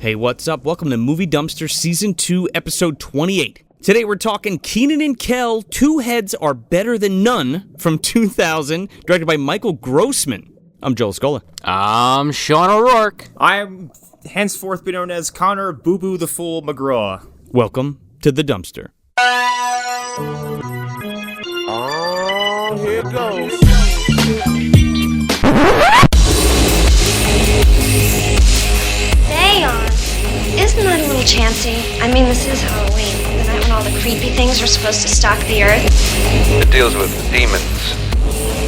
Hey, what's up? Welcome to Movie Dumpster Season 2, Episode 28. Today we're talking Kenan and Kel, Two Heads Are Better Than None, from 2000, directed by Michael Grossman. I'm Joel Scola. I'm Sean O'Rourke. I'm henceforth be known as Connor Boo Boo the Fool McGraw. Welcome to the dumpster. Oh, here it goes. Isn't that a little chancy? I mean, this is Halloween, the night when all the creepy things are supposed to stalk the earth. It deals with demons,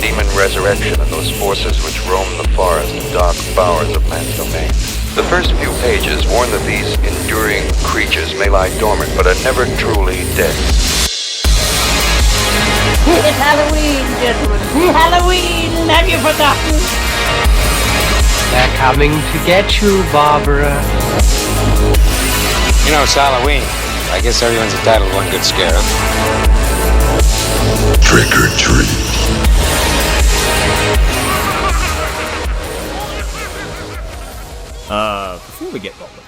demon resurrection, and those forces which roam the forest and dark bowers of man's domain. The first few pages warn that these enduring creatures may lie dormant, but are never truly dead. It's Halloween, gentlemen. Halloween! Have you forgotten? They're coming to get you, Barbara. You know, it's Halloween. I guess everyone's entitled to one good scare. Trick or treat. Before we get rolling,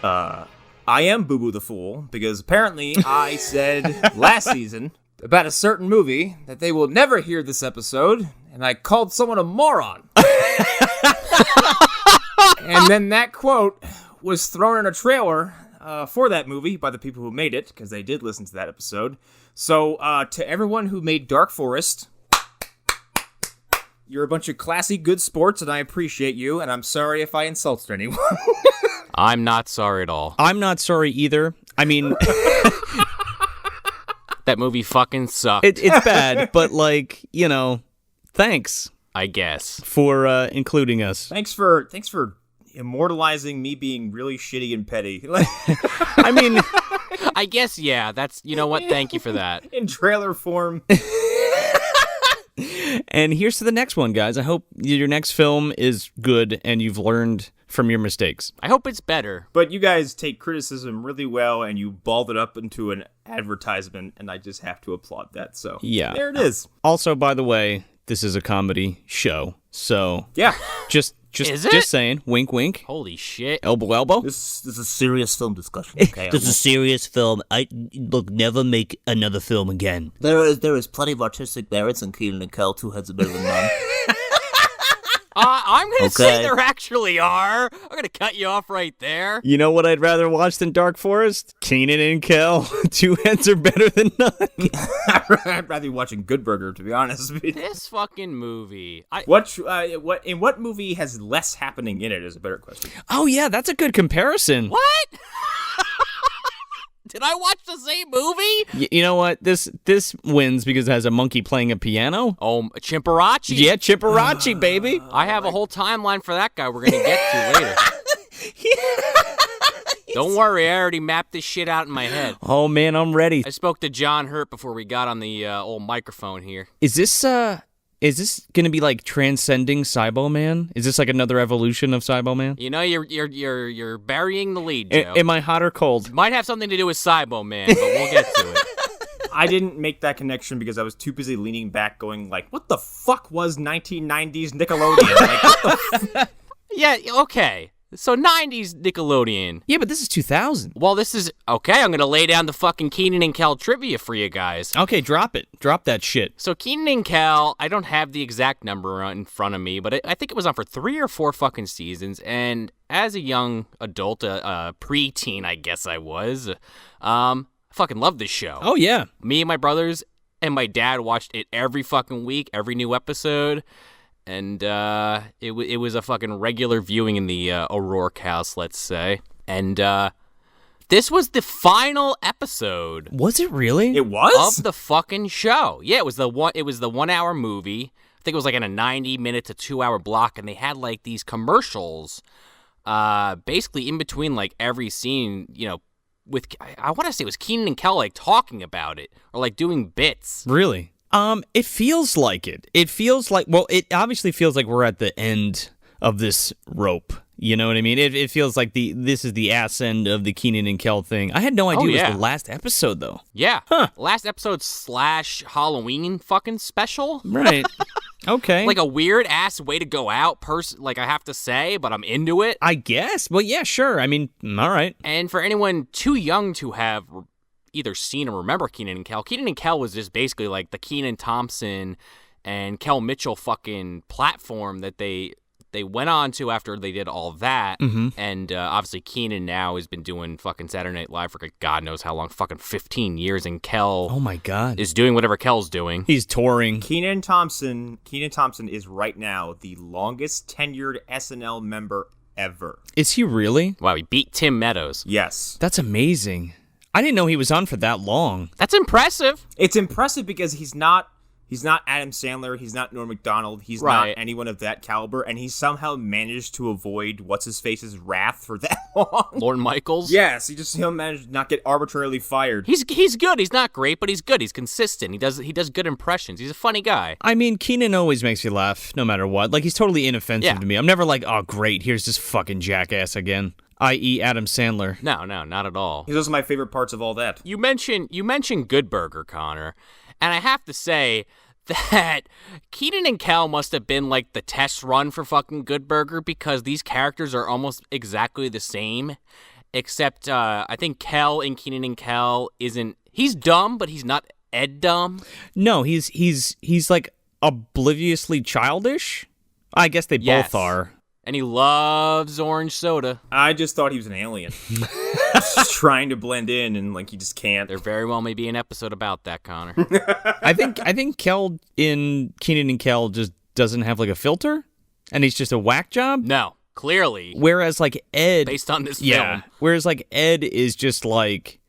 I am Boo Boo the Fool, because apparently I said last season about a certain movie that they will never hear this episode, and I called someone a moron. And then that quote was thrown in a trailer for that movie by the people who made it, because they did listen to that episode. So, to everyone who made Dark Forest, you're a bunch of classy, good sports, and I appreciate you, and I'm sorry if I insulted anyone. I'm not sorry at all. I'm not sorry either. I mean... That movie fucking sucked. It's bad, but, like, you know, thanks. I guess. For including us. Thanks for immortalizing me being really shitty and petty. I mean... I guess, yeah, that's, you know what, thank you for that. In trailer form. And here's to the next one, guys. I hope your next film is good and you've learned from your mistakes. I hope it's better. But you guys take criticism really well, and you balled it up into an advertisement, and I just have to applaud that. So yeah, there it is. Also, by the way, this is a comedy show, so yeah, just saying, wink, wink. Holy shit! Elbow, elbow. This is a serious film discussion. Okay, this is a serious film. Never make another film again. There is plenty of artistic merits in Kenan and Kel, Two Heads Are Better Than None. I'm gonna say there actually are. I'm gonna cut you off right there. You know what I'd rather watch than Dark Forest? Kenan and Kel. Two Heads Are Better Than None. I'd rather be watching Good Burger, to be honest. This fucking movie. In what movie has less happening in it is a better question. Oh yeah, that's a good comparison. What? Did I watch the same movie? You know what? This wins because it has a monkey playing a piano. Oh, Chimperachi. Yeah, Chimperachi, baby. I have a whole timeline for that guy we're going to get to later. Don't worry, I already mapped this shit out in my head. Oh, man, I'm ready. I spoke to John Hurt before we got on the old microphone here. Is this going to be like transcending Cybo-Man? Is this like another evolution of Cybo-Man? You know, you're burying the lead, Joe. Am I hot or cold? It might have something to do with Cybo-Man, but we'll get to it. I didn't make that connection because I was too busy leaning back going like, what the fuck was 1990s Nickelodeon? Like, what the f-? Yeah, okay. So 90s Nickelodeon. Yeah, but this is 2000. Well, this is... Okay, I'm going to lay down the fucking Keenan and Cal Trivia for you guys. Okay, drop it. Drop that shit. So Kenan and Kel, I don't have the exact number in front of me, but I think it was on for 3 or 4 fucking seasons, and as a young adult, preteen, I guess I was, I fucking loved this show. Oh, yeah. Me and my brothers and my dad watched it every fucking week, every new episode. And it was a fucking regular viewing in the O'Rourke house, let's say. And this was the final episode. Was it really? It was? Of the fucking show. Yeah, it was the 1 hour movie. I think it was like in a 90-minute to 2-hour block, and they had like these commercials, basically in between like every scene. You know, with I want to say it was Kenan and Kel like talking about it or like doing bits. Really? It feels like it. It feels like, well, it obviously feels like we're at the end of this rope. You know what I mean? It feels like this is the ass end of the Kenan and Kel thing. I had no idea it was the last episode, though. Yeah. Huh. Last episode / Halloween fucking special. Right. Okay. Like a weird ass way to go out, like I have to say, but I'm into it. I guess. Well, yeah, sure. I mean, all right. And for anyone too young to have either seen or remember Kenan and Kel, Kenan and Kel was just basically like the Kenan Thompson and Kel Mitchell fucking platform that they went on to after they did all that. Mm-hmm. And obviously Kenan now has been doing fucking Saturday Night Live for God knows how long, fucking 15 years, and Kel Oh my God. is doing whatever Kel's doing. He's touring. Kenan Thompson is right now the longest tenured SNL member ever. Is he really? Wow, he beat Tim Meadows. Yes. That's amazing. I didn't know he was on for that long. That's impressive. It's impressive because he's not Adam Sandler, he's not Norm Macdonald, he's Right. not anyone of that caliber, and he somehow managed to avoid what's-his-face's wrath for that long. Lorne Michaels? Yes, he'll manage to not get arbitrarily fired. He's good. He's not great, but he's good. He's consistent. He does good impressions. He's a funny guy. I mean, Kenan always makes me laugh, no matter what. Like, he's totally inoffensive Yeah. to me. I'm never like, oh, great, here's this fucking jackass again. I.e. Adam Sandler. No, not at all. Those are my favorite parts of all that. You mentioned Good Burger, Connor, and I have to say that Kenan and Kel must have been like the test run for fucking Good Burger, because these characters are almost exactly the same, except I think Kel in Kenan and Kel he's dumb, but he's not Ed dumb. No, he's like obliviously childish. I guess they Yes. both are. And he loves orange soda. I just thought he was an alien. Just trying to blend in, and like he just can't. There very well may be an episode about that, Connor. I think Kel in Kenan and Kel just doesn't have like a filter, and he's just a whack job. No, clearly. Whereas like Ed, Based on this yeah. film. Whereas like Ed is just like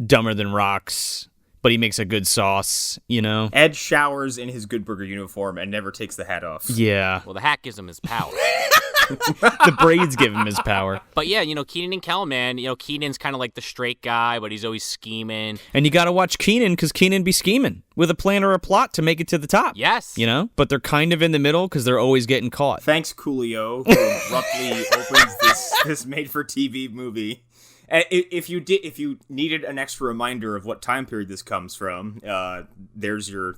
dumber than rocks, but he makes a good sauce, you know? Ed showers in his Good Burger uniform and never takes the hat off. Yeah. Well, the hat gives him his power. The braids give him his power. But yeah, Kenan and Kel, man, Kenan's kind of like the straight guy, but he's always scheming. And you got to watch Kenan, because Kenan be scheming with a plan or a plot to make it to the top. Yes. You know? But they're kind of in the middle because they're always getting caught. Thanks, Coolio, who abruptly opens this made-for-TV movie. If you needed an extra reminder of what time period this comes from, there's your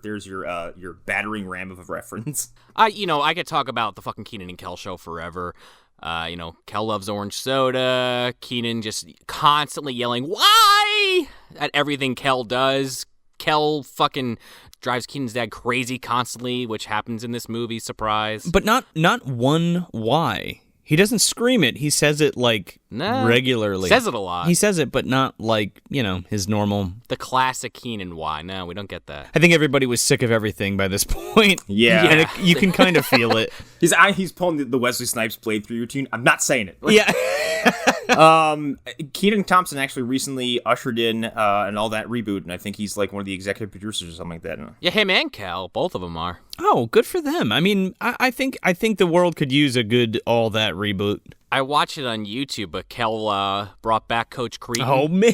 battering ram of a reference. I could talk about the fucking Kenan and Kel show forever. Kel loves orange soda. Kenan just constantly yelling, "Why?" at everything Kel does. Kel fucking drives Kenan's dad crazy constantly, which happens in this movie, surprise. But not one why. He doesn't scream it. He says it, like, regularly. Says it a lot. He says it, but not, like, his normal... The classic Kenan why. No, we don't get that. I think everybody was sick of everything by this point. Yeah. And you can kind of feel it. He's pulling the Wesley Snipes playthrough routine. I'm not saying it. Yeah. Kenan Thompson actually recently ushered in and all that reboot, and I think he's like one of the executive producers or something like that. Yeah, him and Kel, both of them are. Oh, good for them. I mean, I think the world could use a good all that reboot. I watched it on YouTube, but Kel brought back Coach Cretan. Oh, man.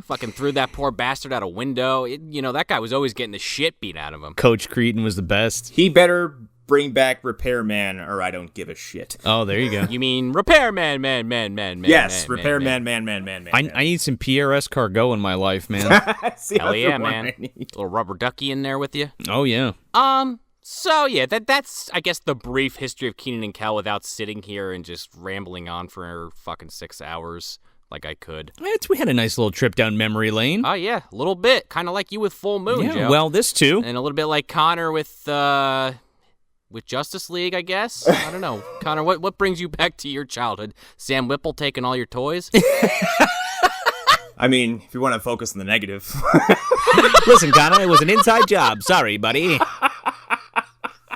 Fucking threw that poor bastard out a window. That guy was always getting the shit beat out of him. Coach Cretan was the best. He better bring back Repairman, or I don't give a shit. Oh, there you go. You mean Repairman, man. Yes, man, Repairman, man. I need some PRS cargo in my life, man. Hell yeah, man. A little rubber ducky in there with you. Oh, yeah. So yeah, that's I guess the brief history of Kenan and Kel without sitting here and just rambling on for fucking 6 hours like I could. We had a nice little trip down memory lane. Oh yeah, a little bit, kind of like you with Full Moon, Yeah, Joe. well, this too. And a little bit like Connor with Justice League, I guess. I don't know, Connor. What brings you back to your childhood? Sam Whipple taking all your toys? I mean, if you want to focus on the negative. Listen, Connor, it was an inside job. Sorry, buddy.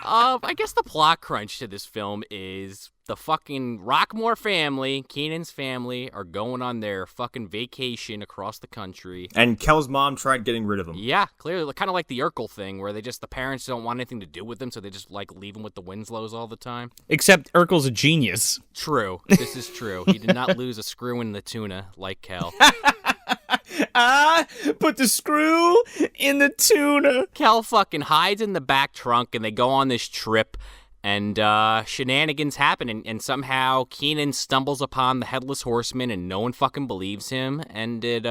I guess the plot crunch to this film is the fucking Rockmore family, Kenan's family, are going on their fucking vacation across the country. And Kel's mom tried getting rid of him. Yeah, clearly, kind of like the Urkel thing, where the parents don't want anything to do with them, so they just leave him with the Winslows all the time. Except Urkel's a genius. True. This is true. He did not lose a screw in the tuna like Kel. Put the screw in the tuna. Kel fucking hides in the back trunk, and they go on this trip, And shenanigans happen, and somehow Kenan stumbles upon the Headless Horseman, and no one fucking believes him, and it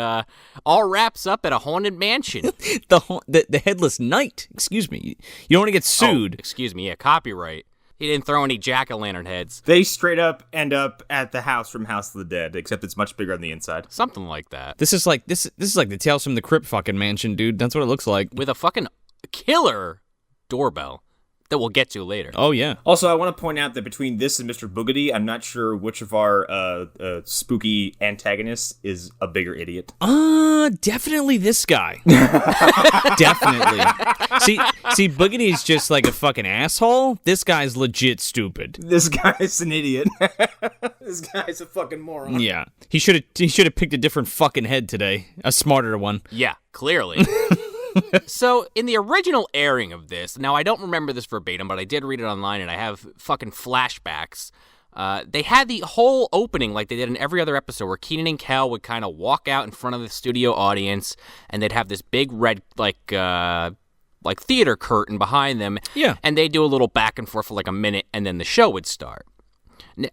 all wraps up at a haunted mansion. the Headless Knight, excuse me. You don't want to get sued. Oh, excuse me, yeah, copyright. He didn't throw any jack-o'-lantern heads. They straight up end up at the house from House of the Dead, except it's much bigger on the inside. Something like that. This is like the Tales from the Crypt fucking mansion, dude. That's what it looks like. With a fucking killer doorbell that we'll get to later. Oh, yeah. Also, I want to point out that between this and Mr. Boogedy, I'm not sure which of our spooky antagonists is a bigger idiot. Definitely this guy. Definitely. See, Boogedy is just like a fucking asshole. This guy's legit stupid. This guy's an idiot. This guy's a fucking moron. Yeah. He should have picked a different fucking head today. A smarter one. Yeah, clearly. So, in the original airing of this, now I don't remember this verbatim, but I did read it online, and I have fucking flashbacks. They had the whole opening like they did in every other episode, where Kenan and Kel would kind of walk out in front of the studio audience, and they'd have this big red, like theater curtain behind them. Yeah. And they'd do a little back and forth for like a minute, and then the show would start.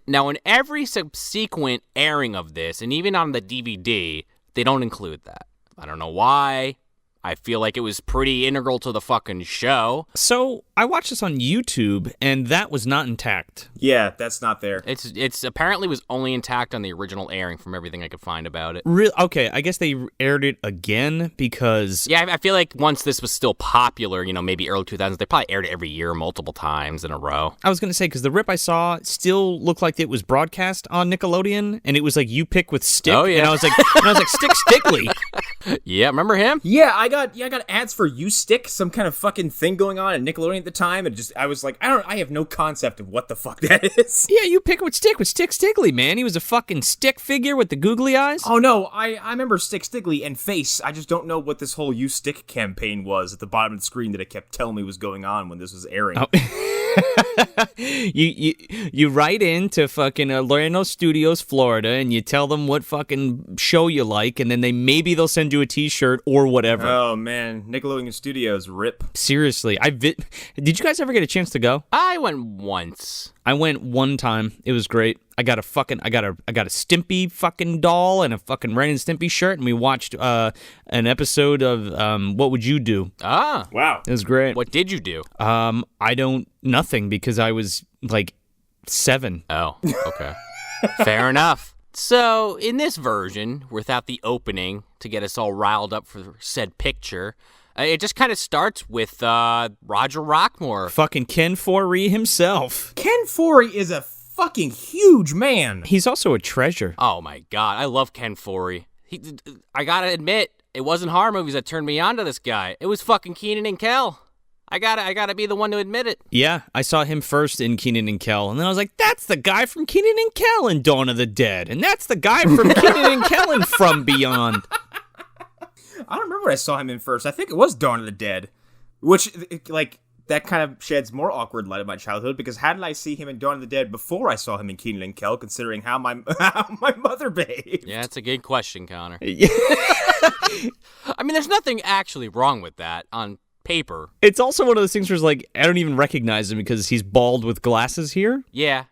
Now, in every subsequent airing of this, and even on the DVD, they don't include that. I don't know why. I feel like it was pretty integral to the fucking show. So, I watched this on YouTube, and that was not intact. Yeah, that's not there. It's apparently was only intact on the original airing from everything I could find about it. Okay, I guess they aired it again because... Yeah, I feel like once this was still popular, maybe early 2000s, they probably aired it every year multiple times in a row. I was going to say, because the rip I saw still looked like it was broadcast on Nickelodeon, and it was like You Pick with Stick. Oh, yeah. And I was like, Stick Stickly. Yeah, remember him? Yeah, I got ads for You Stick, some kind of fucking thing going on at Nickelodeon at the time, and I was like, I have no concept of what the fuck that is. Yeah, You Pick with Stick Stickly, man. He was a fucking stick figure with the googly eyes. Oh no, I remember Stick Stickly and Face. I just don't know what this whole You Stick campaign was at the bottom of the screen that it kept telling me was going on when this was airing. Oh. You write in to fucking Loreno Studios, Florida, and you tell them what fucking show you like, and then maybe they'll send you a t-shirt or whatever. Oh man, Nickelodeon Studios, rip. Seriously, did you guys ever get a chance to go? I went once. I went one time. It was great. I got a Stimpy fucking doll and a fucking Ren and Stimpy shirt, and we watched an episode of What Would You Do? Ah, wow, it was great. What did you do? Nothing, because I was like 7. Oh, okay. Fair enough. So, in this version, without the opening to get us all riled up for said picture, it just kind of starts with Roger Rockmore. Fucking Ken Foree himself. Ken Foree is a fucking huge man. He's also a treasure. Oh my god, I love Ken Foree. I gotta admit, it wasn't horror movies that turned me on to this guy. It was fucking Kenan and Kel. I gotta be the one to admit it. Yeah, I saw him first in Kenan and Kel, and then I was like, that's the guy from Kenan and Kel in Dawn of the Dead, and that's the guy from Kenan and Kel in From Beyond. I don't remember what I saw him in first. I think it was Dawn of the Dead, which, like, that kind of sheds more awkward light of my childhood, because how did I see him in Dawn of the Dead before I saw him in Kenan and Kel, considering how my mother behaved? Yeah, that's a good question, Connor. I mean, there's nothing actually wrong with that on paper. It's also one of those things where it's like, I don't even recognize him because he's bald with glasses here. Yeah.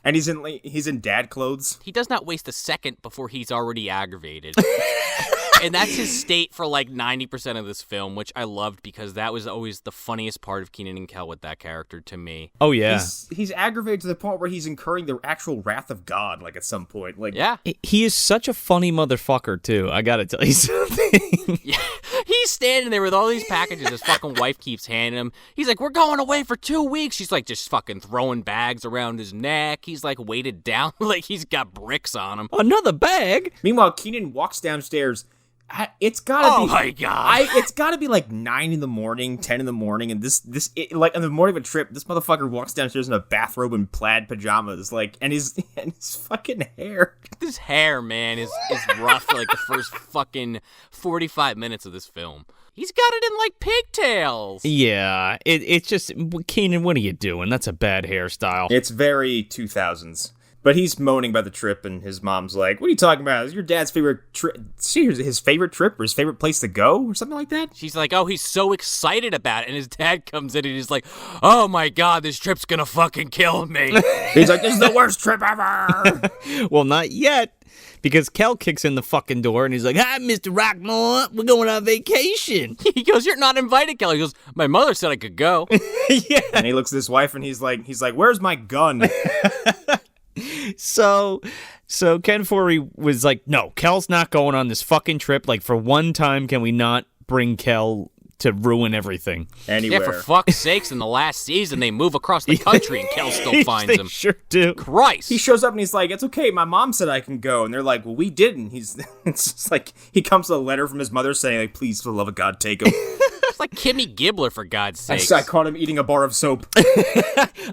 And he's in dad clothes. He does not waste a second before he's already aggravated. And that's his state for like 90% of this film, which I loved because that was always the funniest part of Kenan and Kel with that character to me. Oh, yeah. He's aggravated to the point where he's incurring the actual wrath of God, like, at some point. Like, yeah. He is such a funny motherfucker, too. I gotta tell you something. Yeah. He's standing there with all these packages his fucking wife keeps handing him. He's like, we're going away for 2 weeks. She's like just fucking throwing bags around his neck. He's like weighted down like he's got bricks on him. Another bag? Meanwhile, Kenan walks downstairs. It's gotta be. Oh my god! It's gotta be like 9 in the morning, 10 in the morning, and like on the morning of a trip, this motherfucker walks downstairs in a bathrobe and plaid pajamas, like, and his fucking hair. This hair, man, is rough for like the first fucking 45 minutes of this film. He's got it in like pigtails. Yeah, it's just, Kenan, what are you doing? That's a bad hairstyle. It's very 2000s. But he's moaning about the trip, and his mom's like, what are you talking about? Is your dad's favorite trip? His favorite trip or his favorite place to go or something like that? She's like, oh, he's so excited about it. And his dad comes in and he's like, oh my God, this trip's gonna fucking kill me. He's like, this is the worst trip ever. Well, not yet. Because Kel kicks in the fucking door and he's like, hi, Mr. Rockmore, we're going on vacation. He goes, you're not invited, Kel. He goes, my mother said I could go. Yeah. And he looks at his wife and he's like, where's my gun? So Ken Foree was like, no, Kel's not going on this fucking trip. Like, for one time, can we not bring Kel to ruin everything? Anywhere. Yeah, for fuck's sakes, in the last season, they move across the country and Kel still finds him. Sure do. Christ. He shows up and he's like, it's okay, my mom said I can go. And they're like, well, we didn't. It's just like, he comes with a letter from his mother saying, like, please, for the love of God, take him. It's like Kimmy Gibbler, for God's sake. I caught him eating a bar of soap.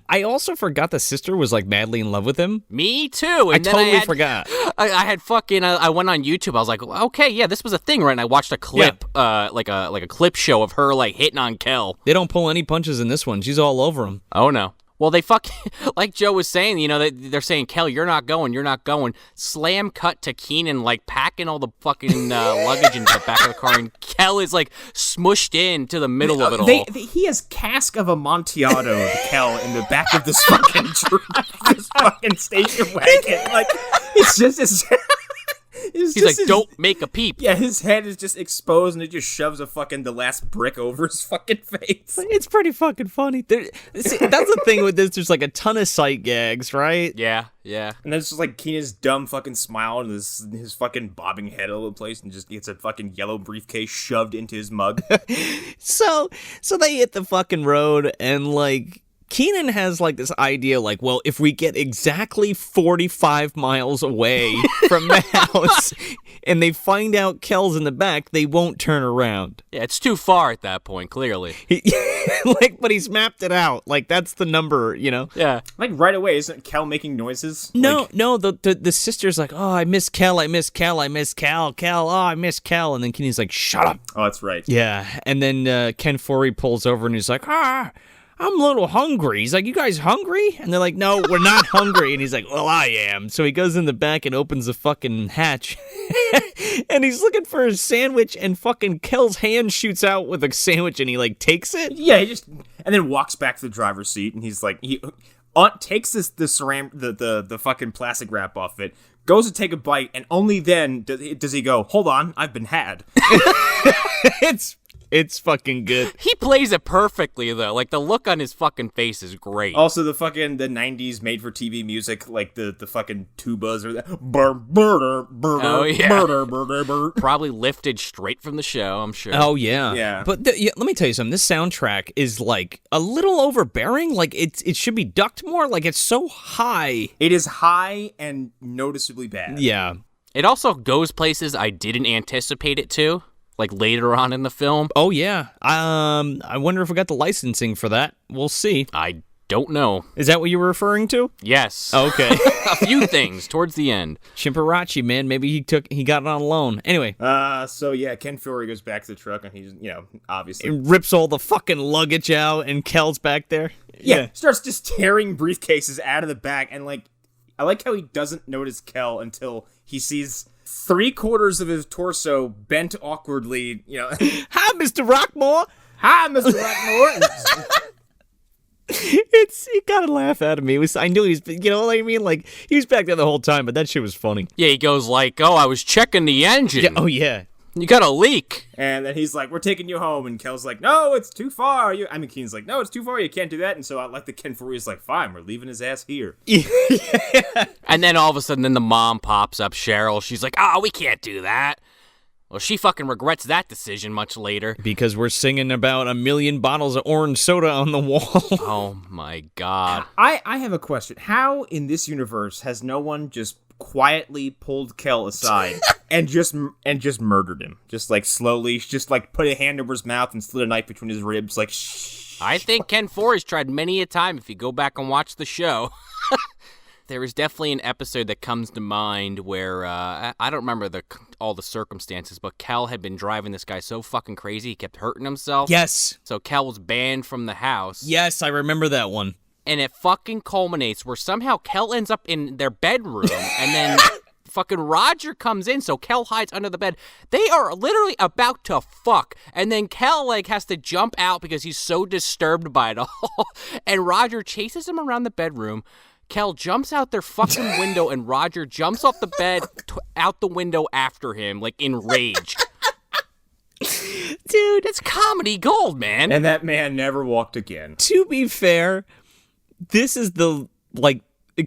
I also forgot the sister was, like, madly in love with him. Me too. And I totally forgot. I had fucking. I went on YouTube. I was like, okay, yeah, this was a thing, right? And I watched a clip, like a clip show of her like hitting on Kel. They don't pull any punches in this one. She's all over him. Oh no. Well, they like Joe was saying, you know, they're saying, Kel, you're not going. Slam cut to Keenan, like, packing all the fucking luggage in the back of the car, and Kel is, like, smushed into the middle of it all. He has cask of Amontillado of Kel in the back of this fucking this fucking station wagon. Like, it's just... He's like, don't make a peep. Yeah, his head is just exposed, and it just shoves the last brick over his fucking face. It's pretty fucking funny. See, that's the thing with this. There's like a ton of sight gags, right? Yeah. And then it's just like Keenan's dumb fucking smile and his fucking bobbing head all over the place, and just gets a fucking yellow briefcase shoved into his mug. So they hit the fucking road, and like, Keenan has, like, this idea, like, well, if we get exactly 45 miles away from the house and they find out Kel's in the back, they won't turn around. Yeah, it's too far at that point, clearly. But he's mapped it out. Like, that's the number, you know? Yeah. Like, right away, isn't Kel making noises? No, the sister's like, oh, I miss Kel, I miss Kel, I miss Kel, oh, I miss Kel. And then Keenan's like, shut up. Oh, that's right. Yeah, and then Ken Foree pulls over and he's like, I'm a little hungry. He's like, you guys hungry? And they're like, no, we're not hungry. And he's like, well, I am. So he goes in the back and opens the fucking hatch. And he's looking for a sandwich, and fucking Kel's hand shoots out with a sandwich, and he, like, takes it. Yeah, and then walks back to the driver's seat, and he's like, he takes the fucking plastic wrap off it, goes to take a bite, and only then does he go, hold on, I've been had. It's fucking good. He plays it perfectly, though. Like, the look on his fucking face is great. Also, the 90s made-for-TV music, like the fucking tubas or that. Oh, yeah. Probably lifted straight from the show, I'm sure. Oh, yeah. Yeah. But let me tell you something. This soundtrack is, like, a little overbearing. Like, it should be ducked more. Like, it's so high. It is high and noticeably bad. Yeah. It also goes places I didn't anticipate it to. Like, later on in the film. Oh, yeah. I wonder if we got the licensing for that. We'll see. I don't know. Is that what you were referring to? Yes. Okay. A few things towards the end. Chimperachi, man. Maybe he got it on loan. Anyway. So yeah, Ken Foree goes back to the truck, and he's, obviously... It rips all the fucking luggage out, and Kel's back there. Yeah. Starts just tearing briefcases out of the back, and, like, I like how he doesn't notice Kel until he sees 3/4 of his torso bent awkwardly, Hi, Mr. Rockmore. Hi, Mr. Rockmore. You gotta laugh at me. I knew he was, you know what I mean? Like, he was back there the whole time, but that shit was funny. Yeah, he goes like, oh, I was checking the engine. Yeah, oh, yeah. You got a leak. And then he's like, we're taking you home. And Kel's like, no, it's too far. Keen's like, no, it's too far. You can't do that. And so I like the Ken Foree's like, fine, we're leaving his ass here. Yeah. And then all of a sudden, the mom pops up, Cheryl. She's like, oh, we can't do that. Well, she fucking regrets that decision much later. Because we're singing about 1 million bottles of orange soda on the wall. Oh, my God. I have a question. How in this universe has no one just quietly pulled Kel aside and just murdered him? Just like slowly, just like put a hand over his mouth and slid a knife between his ribs, like shh. I think Ken Foree's tried many a time if you go back and watch the show. There is definitely an episode that comes to mind where, I don't remember all the circumstances, but Kel had been driving this guy so fucking crazy he kept hurting himself. Yes. So Kel was banned from the house. Yes, I remember that one. and it fucking culminates where somehow Kel ends up in their bedroom, and then fucking Roger comes in, so Kel hides under the bed. They are literally about to fuck, and then Kel has to jump out because he's so disturbed by it all, and Roger chases him around the bedroom. Kel jumps out their fucking window, and Roger jumps off the bed out the window after him, enraged. Dude, it's comedy gold, man. And that man never walked again. To be fair, this is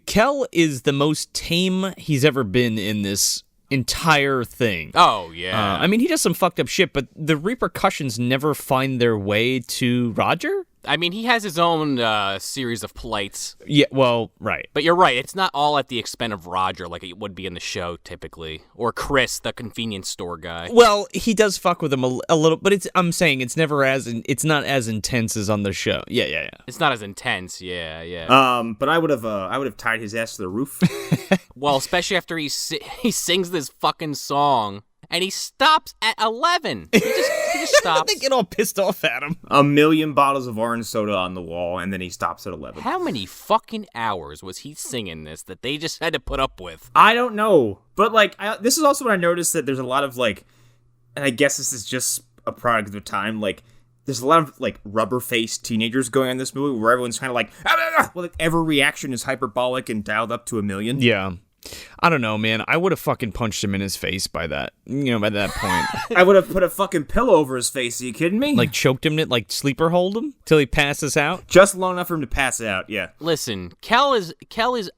Kel is the most tame he's ever been in this entire thing. Oh, yeah. I mean, he does some fucked up shit, but the repercussions never find their way to Roger. I mean, he has his own series of plights. Yeah, well, right. But you're right. It's not all at the expense of Roger like it would be in the show, typically. Or Chris, the convenience store guy. Well, he does fuck with him a little, but I'm saying it's never it's not as intense as on the show. Yeah. It's not as intense, yeah. But I would have tied his ass to the roof. Well, especially after he sings this fucking song. And he stops at 11. He just stops. They get all pissed off at him. 1,000,000 bottles of orange soda on the wall, and then he stops at 11. How many fucking hours was he singing this that they just had to put up with? I don't know. But, this is also when I noticed that there's a lot of, and I guess this is just a product of the time, there's a lot of, rubber-faced teenagers going on in this movie where everyone's kind of every reaction is hyperbolic and dialed up to 1,000,000. Yeah. I don't know, man. I would have fucking punched him in his face by that point. I would have put a fucking pillow over his face. Are you kidding me? Choked him, sleeper hold him till he passes out. Just long enough for him to pass out. Yeah. Listen, Kel is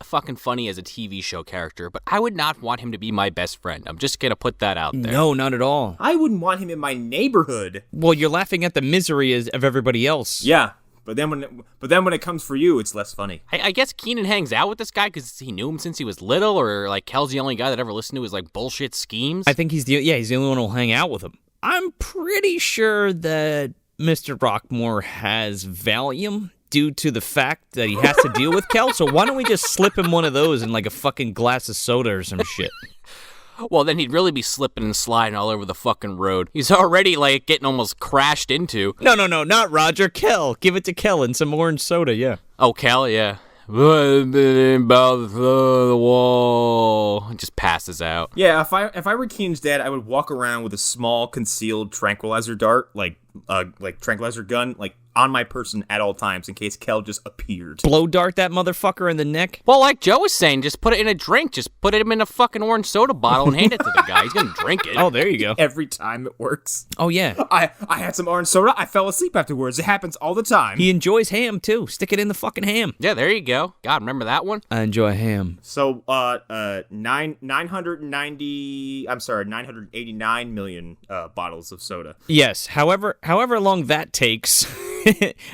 fucking funny as a TV show character, but I would not want him to be my best friend. I'm just gonna put that out there. No, not at all. I wouldn't want him in my neighborhood. Well, you're laughing at the misery of everybody else. Yeah. But then when it comes for you, it's less funny. I guess Kenan hangs out with this guy because he knew him since he was little, or Kel's the only guy that ever listened to his bullshit schemes. I think he's the only one who'll hang out with him. I'm pretty sure that Mr. Rockmore has Valium due to the fact that he has to deal with Kel. So why don't we just slip him one of those in a fucking glass of soda or some shit? Well, then he'd really be slipping and sliding all over the fucking road. He's already, getting almost crashed into. No, not Roger. Kel. Give it to Kel and some orange soda, yeah. Oh, Kel, yeah. About the wall. Just passes out. Yeah, if I were Keenan's dad, I would walk around with a small concealed tranquilizer dart, tranquilizer gun, on my person at all times in case Kel just appeared. Blow dart that motherfucker in the neck? Well, like Joe was saying, just put it in a drink. Just put him in a fucking orange soda bottle and hand it to the guy. He's gonna drink it. Oh, there you go. Every time it works. Oh, yeah. I had some orange soda. I fell asleep afterwards. It happens all the time. He enjoys ham, too. Stick it in the fucking ham. Yeah, there you go. God, remember that one? I enjoy ham. So, 989 million bottles of soda. Yes. However long that takes,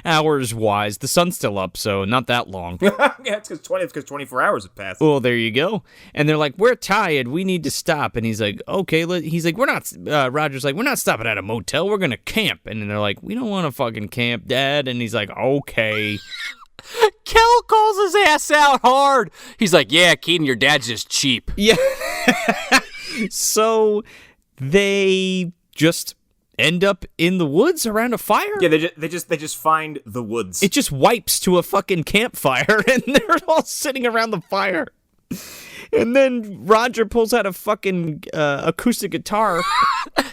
hours-wise, the sun's still up, so not that long. Yeah, it's because 24 hours have passed. Well, there you go. And they're like, we're tired. We need to stop. And he's like, okay. He's like, Roger's like, we're not stopping at a motel. We're going to camp. And then they're like, we don't want to fucking camp, Dad. And he's like, okay. Kel calls his ass out hard. He's like, yeah, Keaton, your dad's just cheap. Yeah. So they just end up in the woods around a fire? Yeah, they just find the woods. It just wipes to a fucking campfire, and they're all sitting around the fire. And then Roger pulls out a fucking acoustic guitar.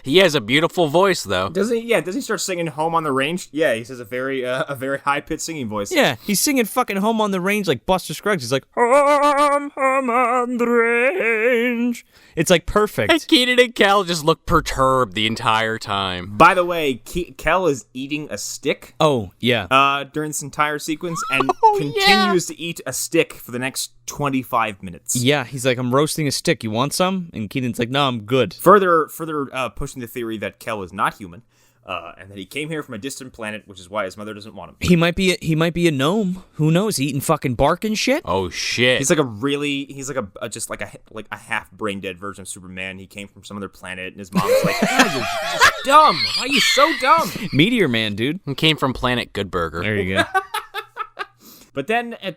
He has a beautiful voice, though. Does he? Yeah. Does he start singing "Home on the Range"? Yeah, he says a very high pitched singing voice. Yeah, he's singing fucking "Home on the Range" like Buster Scruggs. He's like, "Home on the range." It's like perfect. And Kenan and Kel just look perturbed the entire time. By the way, Kel is eating a stick. Oh yeah. During this entire sequence, and continues to eat a stick for the next 25 minutes. Yeah, he's like, I'm roasting a stick. You want some? And Kenan's like, no, I'm good. Further pushing the theory that Kel is not human, and that he came here from a distant planet, which is why his mother doesn't want him. He might be a gnome. Who knows? Eating fucking bark and shit. Oh shit. He's like a half brain dead version of Superman. He came from some other planet, and his mom's like, oh, you're just dumb. Why are you so dumb? Meteor Man, dude. He came from planet Good Burger. There you go. But then I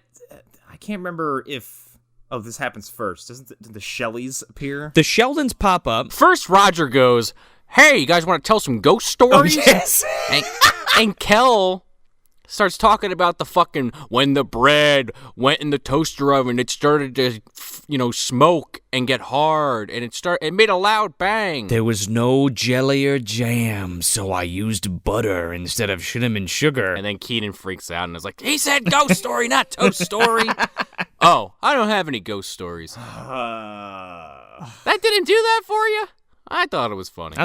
can't remember if. Oh, this happens first. Doesn't the Shelleys appear? The Sheldons pop up. First, Roger goes, hey, you guys want to tell some ghost stories? Oh, yes. And Kel starts talking about the fucking, when the bread went in the toaster oven, it started to, smoke and get hard, and it made a loud bang. There was no jelly or jam, so I used butter instead of cinnamon sugar. And then Kenan freaks out and is like, he said ghost story, not toast story. Oh, I don't have any ghost stories. That didn't do that for you? I thought it was funny.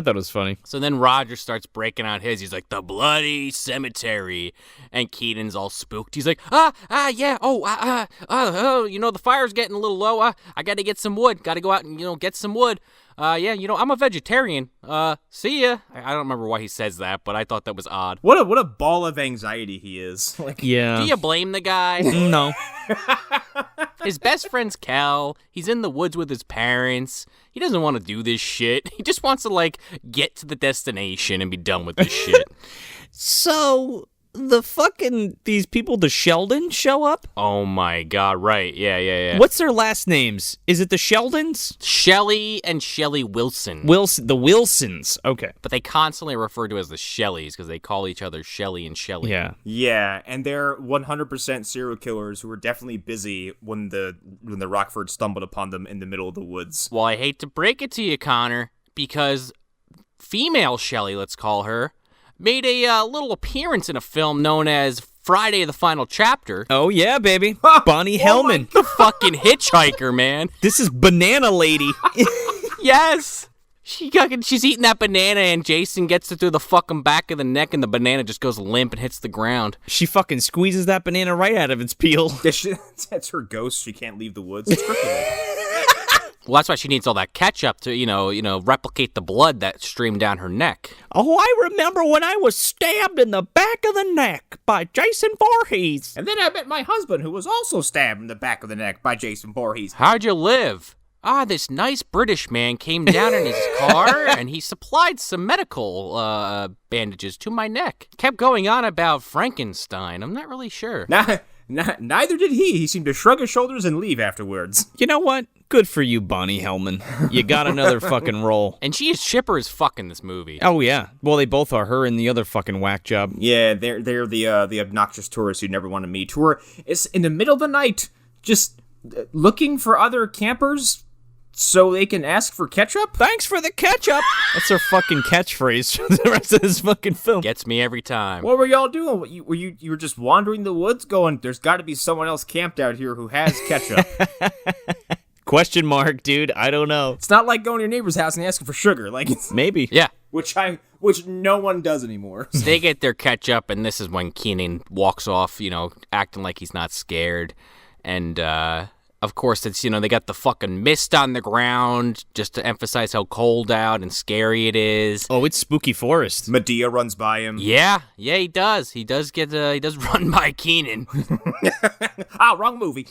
So then Roger starts breaking out his. He's like, the bloody cemetery. And Kenan's all spooked. He's like, yeah. The fire's getting a little low. I got to get some wood. Got to go out and, get some wood. I'm a vegetarian. See ya. I don't remember why he says that, but I thought that was odd. What a ball of anxiety he is. Yeah. Do you blame the guy? No. His best friend's Kel. He's in the woods with his parents. He doesn't want to do this shit. He just wants to, get to the destination and be done with this shit. So, these people, the Sheldon, show up? Oh my god, right. Yeah. What's their last names? Is it the Sheldons? Shelley and Shelley Wilson. The Wilsons, okay. But they constantly refer to as the Shelleys because they call each other Shelley and Shelley. Yeah. Yeah, and they're 100% serial killers who were definitely busy when the Rockford stumbled upon them in the middle of the woods. Well, I hate to break it to you, Connor, because female Shelley, let's call her, made a little appearance in a film known as Friday the Final Chapter. Oh, yeah, baby. Bonnie Hellman. The fucking hitchhiker, man. This is Banana Lady. Yes. She's eating that banana, and Jason gets it through the fucking back of the neck, and the banana just goes limp and hits the ground. She fucking squeezes that banana right out of its peel. That's her ghost. She can't leave the woods. It's kryptonite. Well, that's why she needs all that ketchup to, replicate the blood that streamed down her neck. Oh, I remember when I was stabbed in the back of the neck by Jason Voorhees. And then I met my husband, who was also stabbed in the back of the neck by Jason Voorhees. How'd you live? This nice British man came down in his car, and he supplied some medical bandages to my neck. Kept going on about Frankenstein. I'm not really sure. Neither did he. He seemed to shrug his shoulders and leave afterwards. You know what? Good for you, Bonnie Hellman. You got another fucking role. And she is chipper as fuck in this movie. Oh, yeah. Well, they both are. Her and the other fucking whack job. Yeah, they're the obnoxious tourists you never want to meet, who are in the middle of the night just looking for other campers so they can ask for ketchup? Thanks for the ketchup! That's their fucking catchphrase for the rest of this fucking film. Gets me every time. What were y'all doing? You were just wandering the woods going, there's got to be someone else camped out here who has ketchup. Question mark, dude. I don't know. It's not like going to your neighbor's house and asking for sugar. Maybe. Yeah. Which no one does anymore. So they get their ketchup, and this is when Kenan walks off, acting like he's not scared. And, of course, it's, they got the fucking mist on the ground just to emphasize how cold out and scary it is. Oh, it's spooky forest. Medea runs by him. Yeah, he does. He does run by Kenan. Wrong movie.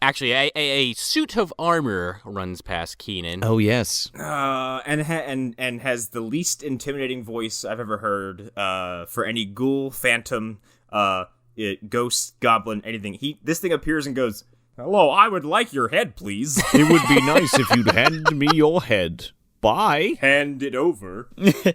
Actually, a suit of armor runs past Kenan. Oh, yes. And has the least intimidating voice I've ever heard for any ghoul, phantom, ghost, goblin, anything. This thing appears and goes, "Hello, I would like your head, please." It would be nice if you'd hand me your head. Bye. Hand it over.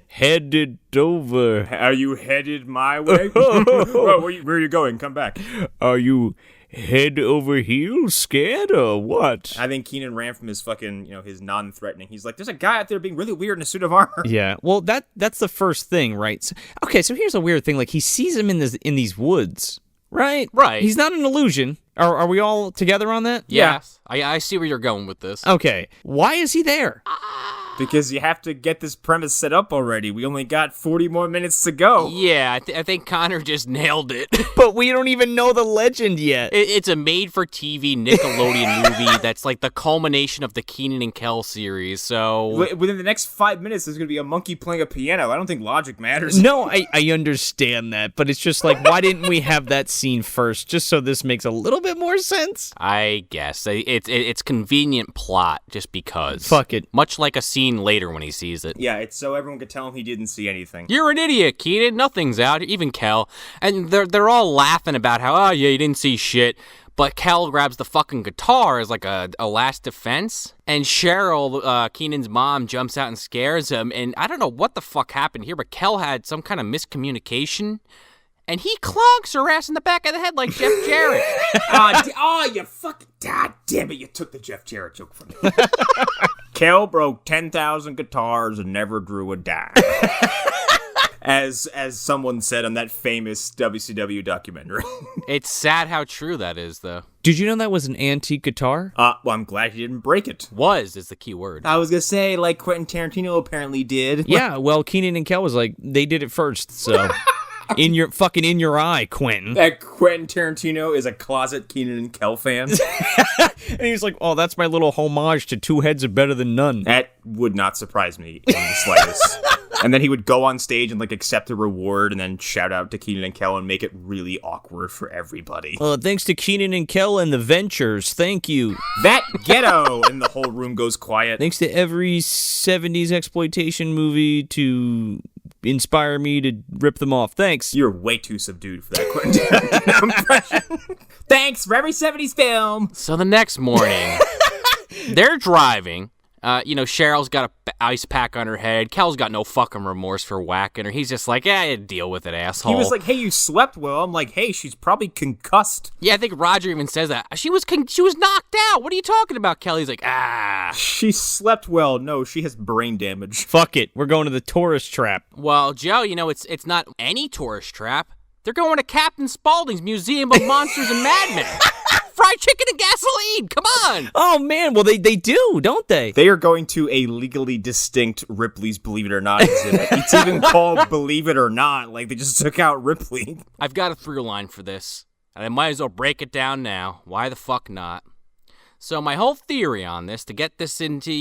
Head it over. Are you headed my way? Where are you going? Come back. Are you head over heels scared or what? I think Kenan ran from his fucking, his non-threatening. He's like, there's a guy out there being really weird in a suit of armor. Yeah, well, that's the first thing, right? So here's a weird thing. He sees him in these woods, right? Right. He's not an illusion. Are we all together on that? Yes. I see where you're going with this. Okay. Why is he there? Because you have to get this premise set up already. We only got 40 more minutes to go. Yeah, I think Connor just nailed it. But we don't even know the legend yet. It's a made-for-TV Nickelodeon movie that's like the culmination of the Kenan and Kel series, so... Within the next 5 minutes, there's going to be a monkey playing a piano. I don't think logic matters. No, I understand that, but it's just why didn't we have that scene first, just so this makes a little bit more sense? I guess. It's convenient plot, just because. Fuck it. Much like a scene later when he sees it. Yeah, it's so everyone could tell him he didn't see anything. You're an idiot, Kenan. Nothing's out. Even Kel. And they're all laughing about how, you didn't see shit. But Kel grabs the fucking guitar as a last defense. And Cheryl, Kenan's mom, jumps out and scares him. And I don't know what the fuck happened here, but Kel had some kind of miscommunication. and he clonks her ass in the back of the head like Jeff Jarrett. You fucking... God damn it, you took the Jeff Jarrett joke from me. Kel broke 10,000 guitars and never drew a dime. As someone said on that famous WCW documentary. It's sad how true that is, though. Did you know that was an antique guitar? Well, I'm glad you didn't break it. Was is the key word. I was going to say, like Quentin Tarantino apparently did. Yeah, well, Kenan and Kel was like, they did it first, so... in your eye, Quentin. That Quentin Tarantino is a closet Kenan and Kel fan. And he's like, oh, that's my little homage to Two Heads Are Better Than None. That would not surprise me in the slightest. And then he would go on stage and like accept a reward and then shout out to Kenan and Kel and make it really awkward for everybody. Thanks to Kenan and Kel and the Ventures. Thank you. That ghetto! And the whole room goes quiet. Thanks to every 70s exploitation movie to inspire me to rip them off. Thanks. You're way too subdued for that Quentin Tarantino impression. Thanks for every 70s film. So the next morning, they're driving. Cheryl's got an ice pack on her head. Kel's got no fucking remorse for whacking her. He's just like, deal with it, asshole. He was like, hey, you slept well. I'm like, hey, she's probably concussed. Yeah, I think Roger even says that. She was knocked out. What are you talking about, Kelly's like, She slept well. No, she has brain damage. Fuck it. We're going to the tourist trap. Well, Joe, it's not any tourist trap. They're going to Captain Spaulding's Museum of Monsters and Madmen. Fried chicken and gasoline. Come on. Oh, man. Well, they do, don't they? They are going to a legally distinct Ripley's Believe It or Not exhibit. It's even called Believe It or Not. Like, they just took out Ripley. I've got a through line for this, and I might as well break it down now. Why the fuck not? So my whole theory on this, to get this into,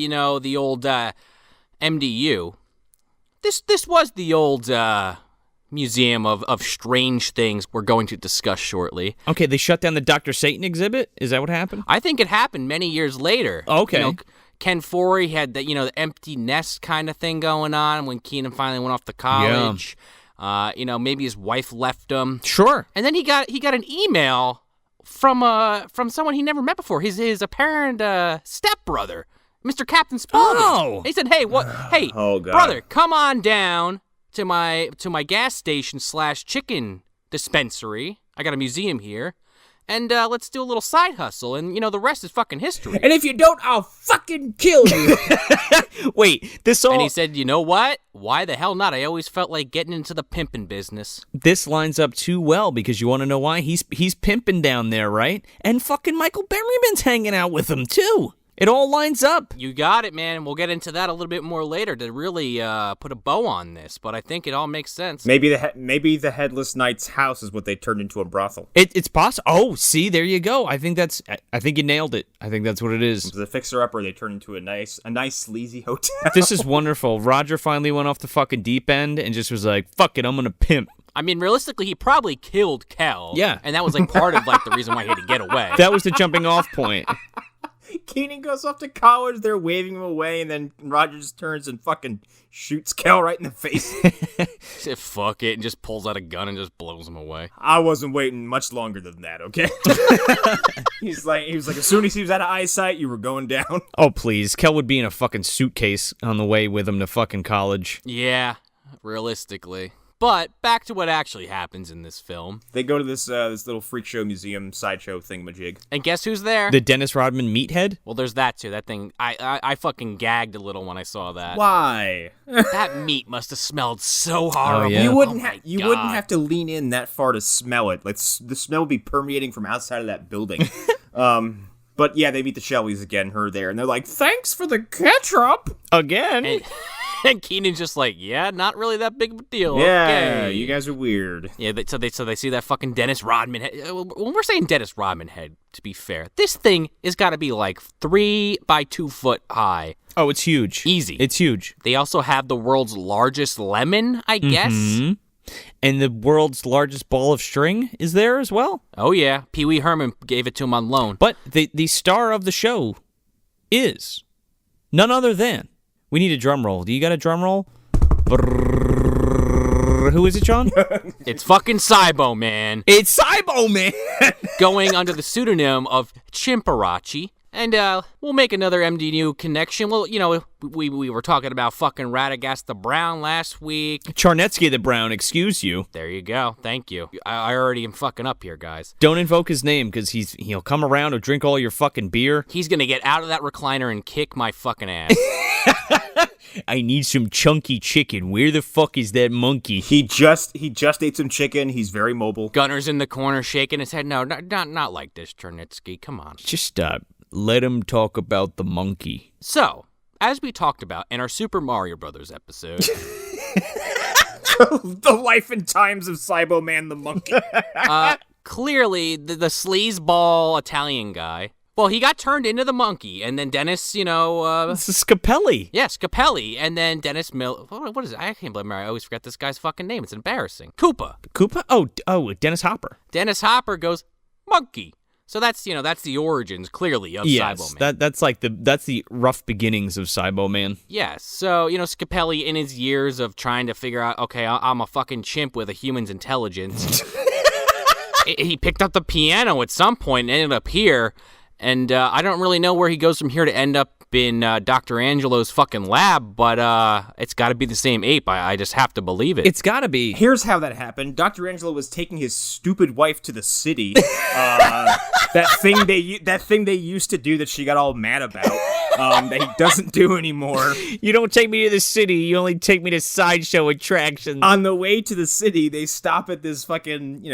the old MDU, this was the old... museum of strange things we're going to discuss shortly. Okay, they shut down the Dr. Satan exhibit? Is that what happened? I think it happened many years later. Okay. Ken Foree had the empty nest kind of thing going on when Kenan finally went off to college. Yeah. Maybe his wife left him. Sure. And then he got an email from someone he never met before. His apparent stepbrother, Mr. Captain Spaulding. Oh. He said, "Hey, brother, come on down to my gas station / chicken dispensary. I got a museum here. And let's do a little side hustle. And, the rest is fucking history. And if you don't, I'll fucking kill you." Wait, And he said, you know what? Why the hell not? I always felt like getting into the pimping business. This lines up too well because you want to know why? He's pimping down there, right? And fucking Michael Berryman's hanging out with him, too. It all lines up. You got it, man. We'll get into that a little bit more later to really put a bow on this, but I think it all makes sense. Maybe the Headless Knight's house is what they turned into a brothel. It's possible. Oh, see, there you go. I think you nailed it. I think that's what it is. It was a fixer-upper. They turned into a nice sleazy hotel. This is wonderful. Roger finally went off the fucking deep end and just was like, fuck it, I'm gonna pimp. I mean, realistically, he probably killed Kel. Yeah. And that was part of the reason why he had to get away. That was the jumping off point. Kenan goes off to college, they're waving him away, and then Roger just turns and fucking shoots Kel right in the face. He said, fuck it, and just pulls out a gun and just blows him away. I wasn't waiting much longer than that, okay? He was like, as soon as he was out of eyesight, you were going down. Oh, please. Kel would be in a fucking suitcase on the way with him to fucking college. Yeah, realistically. But back to what actually happens in this film. They go to this little freak show museum sideshow thingamajig. And guess who's there? The Dennis Rodman meathead? Well, there's that too. That thing, I fucking gagged a little when I saw that. Why? That meat must have smelled so horrible. Oh, yeah. You wouldn't have to lean in that far to smell it. Like the smell would be permeating from outside of that building. But yeah, they meet the Shelleys again, her there, and they're like, "Thanks for the ketchup again." And Keenan's just like, yeah, not really that big of a deal. Yeah, okay. You guys are weird. Yeah, so they see that fucking Dennis Rodman head. When we're saying Dennis Rodman head, to be fair, this thing has got to be 3 by 2 foot high. Oh, it's huge. Easy. It's huge. They also have the world's largest lemon, I guess. Mm-hmm. And the world's largest ball of string is there as well. Oh, yeah. Pee Wee Herman gave it to him on loan. But the star of the show is none other than... We need a drum roll. Do you got a drum roll? Who is it, John? It's fucking Cybo-Man. It's Cybo-Man! Going under the pseudonym of Chimparachi. And we'll make another MDU connection. Well, we were talking about fucking Radagast the Brown last week. Charnetsky the Brown, excuse you. There you go. Thank you. I already am fucking up here, guys. Don't invoke his name, because he'll come around and drink all your fucking beer. He's gonna get out of that recliner and kick my fucking ass. I need some chunky chicken. Where the fuck is that monkey? He just ate some chicken. He's very mobile. Gunner's in the corner shaking his head. No, not like this, Chernitsky. Come on. Just let him talk about the monkey. So, as we talked about in our Super Mario Brothers episode... The life and times of Cybo-Man the monkey. Clearly, the sleazeball Italian guy... Well, he got turned into the monkey, and then Dennis, This is Scapelli. Yeah, Scapelli, and then Dennis What is it? I can't believe I always forget this guy's fucking name. It's embarrassing. Koopa? Oh, Dennis Hopper. Dennis Hopper goes, monkey. So that's the origins, clearly, of Cybo-Man. That's the rough beginnings of Cybo-Man. Yes, so, Scapelli, in his years of trying to figure out, okay, I'm a fucking chimp with a human's intelligence, he picked up the piano at some point and ended up here. And I don't really know where he goes from here to end up in Dr. Angelo's fucking lab, but it's got to be the same ape. I just have to believe it. It's got to be. Here's how that happened. Dr. Angelo was taking his stupid wife to the city. That thing they used to do that she got all mad about. That he doesn't do anymore. You don't take me to the city, you only take me to sideshow attractions. On the way to the city, they stop at this fucking,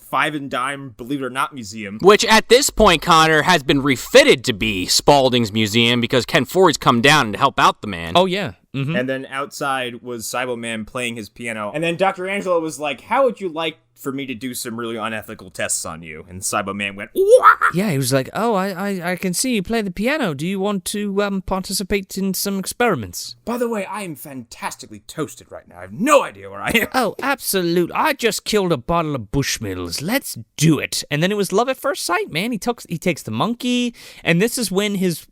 five and dime, believe it or not, museum. Which at this point, Connor, has been refitted to be Spaulding's museum because Ken Foree's come down to help out the man. Oh, yeah. Mm-hmm. And then outside was Cybo-Man playing his piano. And then Dr. Angelo was like, how would you like for me to do some really unethical tests on you? And Cybo-Man went, wah! Yeah, he was like, oh, I can see you play the piano. Do you want to participate in some experiments? By the way, I am fantastically toasted right now. I have no idea where I am. Oh, absolutely. I just killed a bottle of Bushmills. Let's do it. And then it was love at first sight, man. He takes the monkey, and this is when his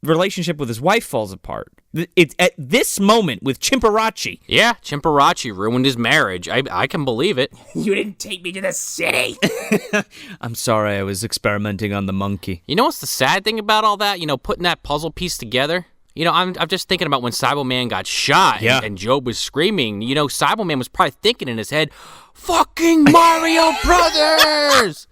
relationship with his wife falls apart. It's at this moment with Chimparachi. Yeah, Chimparachi ruined his marriage. I can believe it. You didn't take me to the city. I'm sorry, I was experimenting on the monkey. You know what's the sad thing about all that? Putting that puzzle piece together? I'm just thinking about when Cybo-Man got shot and Job was screaming. Cybo-Man was probably thinking in his head, fucking Mario Brothers!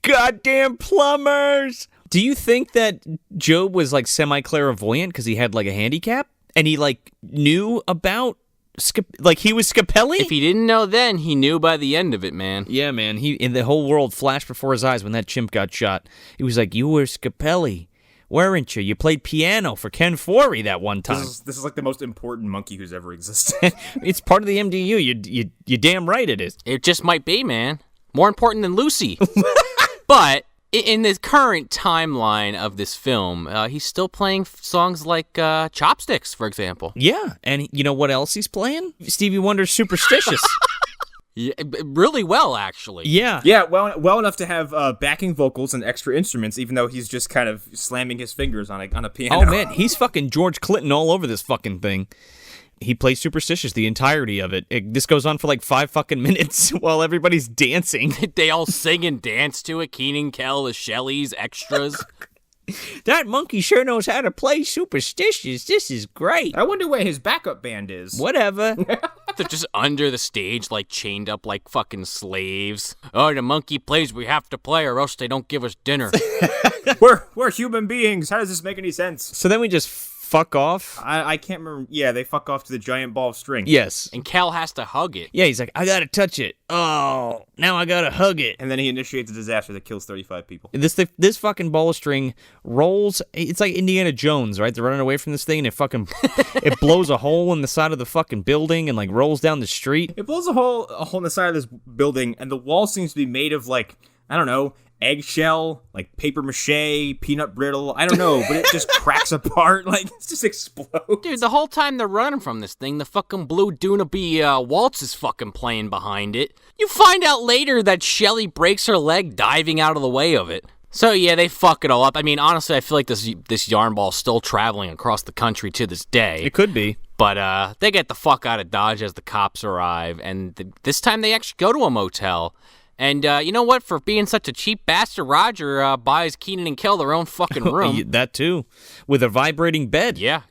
Goddamn plumbers! Do you think that Job was semi-clairvoyant because he had a handicap? And he knew about he was Scapelli? If he didn't know then, he knew by the end of it, man. Yeah, man. The whole world flashed before his eyes when that chimp got shot. He was like, you were Scapelli. Weren't you? You played piano for Ken Foree that one time. This is the most important monkey who's ever existed. It's part of the MDU. You damn right it is. It just might be, man. More important than Lucy. But in the current timeline of this film, he's still playing songs like Chopsticks, for example. Yeah, and you know what else he's playing? Stevie Wonder's Superstitious. Yeah, really well, actually. Yeah. Yeah, well enough to have backing vocals and extra instruments, even though he's just kind of slamming his fingers on a piano. Oh, man, he's fucking George Clinton all over this fucking thing. He plays Superstitious the entirety of it. This goes on for 5 fucking minutes while everybody's dancing. They all sing and dance to it. Kenan Kel, the Shelleys, extras. That monkey sure knows how to play Superstitious. This is great. I wonder where his backup band is. Whatever. They're just under the stage, chained up like fucking slaves. Oh, the monkey plays, we have to play or else they don't give us dinner. We're human beings. How does this make any sense? So then we just fuck off? I can't remember. Yeah, they fuck off to the giant ball of string. Yes. And Cal has to hug it. Yeah, he's like, I gotta touch it. Oh, now I gotta hug it. And then he initiates a disaster that kills 35 people. This fucking ball of string rolls. It's like Indiana Jones, right? They're running away from this thing, and it blows a hole in the side of the fucking building and rolls down the street. It blows a hole in the side of this building, and the wall seems to be made of I don't know, eggshell, paper mache, peanut brittle. I don't know, but it just cracks apart. It just explodes. Dude, the whole time they're running from this thing, the fucking Blue Doonabee waltz is fucking playing behind it. You find out later that Shelly breaks her leg diving out of the way of it. So yeah, they fuck it all up. I mean, honestly, I feel like this yarn ball's still traveling across the country to this day. It could be. But they get the fuck out of Dodge as the cops arrive, and this time they actually go to a motel. And you know what? For being such a cheap bastard, Roger buys Kenan and Kel their own fucking room. That too, with a vibrating bed. Yeah,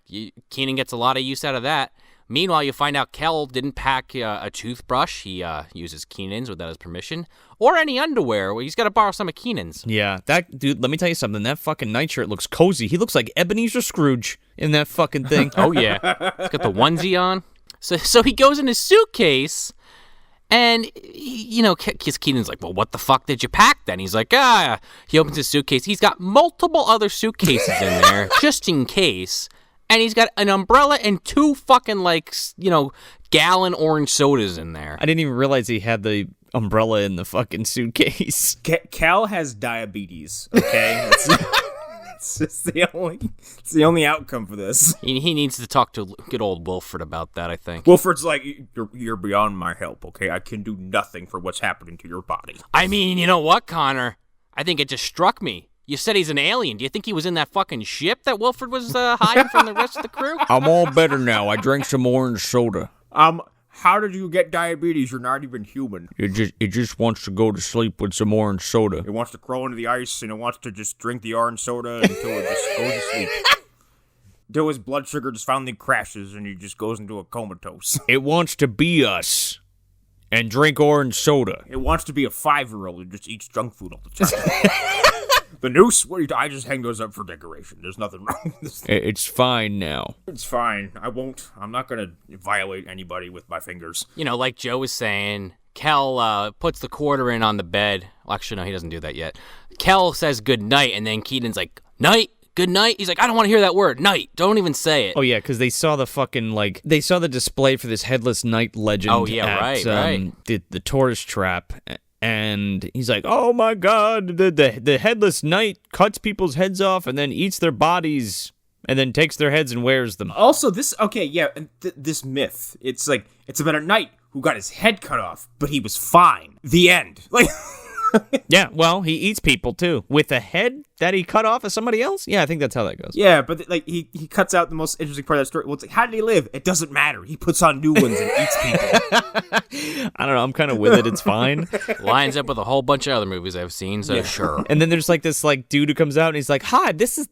Kenan gets a lot of use out of that. Meanwhile, you find out Kel didn't pack a toothbrush. He uses Kenan's without his permission. Or any underwear. Well, he's got to borrow some of Kenan's. Yeah, that dude, let me tell you something. That fucking nightshirt looks cozy. He looks like Ebenezer Scrooge in that fucking thing. Oh, yeah. He's got the onesie on. So he goes in his suitcase, and, Kenan's like, well, what the fuck did you pack then? He's like, he opens his suitcase. He's got multiple other suitcases in there, just in case. And he's got an umbrella and 2 fucking, gallon orange sodas in there. I didn't even realize he had the umbrella in the fucking suitcase. Cal has diabetes, okay? It's just the only outcome for this. He needs to talk to good old Wilford about that, I think. Wilford's like, you're beyond my help, okay? I can do nothing for what's happening to your body. I mean, you know what, Connor? I think it just struck me. You said he's an alien. Do you think he was in that fucking ship that Wilford was hiding from the rest of the crew? I'm all better now. I drank some orange soda. How did you get diabetes? You're not even human. It just wants to go to sleep with some orange soda. It wants to crawl into the ice, and it wants to just drink the orange soda until it just goes to sleep. Until his blood sugar just finally crashes, and he just goes into a comatose. It wants to be us and drink orange soda. It wants to be a 5-year-old who just eats junk food all the time. The noose? I just hang those up for decoration. There's nothing wrong with this thing. It's fine now. It's fine. I'm not going to violate anybody with my fingers. Like Joe was saying, Kel puts the quarter in on the bed. Well, actually, no, he doesn't do that yet. Kel says good night, and then Kenan's like, night? Good night? He's like, I don't want to hear that word. Night. Don't even say it. Oh, yeah, because they saw the fucking, they saw the display for this headless knight legend. Oh, yeah, at, right. The tourist trap. And he's like, oh my god, the headless knight cuts people's heads off and then eats their bodies and then takes their heads and wears them. Also, this myth, it's about a knight who got his head cut off, but he was fine. The end. Yeah, well, he eats people too. With a head that he cut off of somebody else? Yeah, I think that's how that goes. Yeah, but he cuts out the most interesting part of that story. Well, it's like, how did he live? It doesn't matter. He puts on new ones and eats people. I don't know. I'm kind of with it. It's fine. Lines up with a whole bunch of other movies I've seen, so sure. And then there's this dude who comes out and he's like, hi, this is,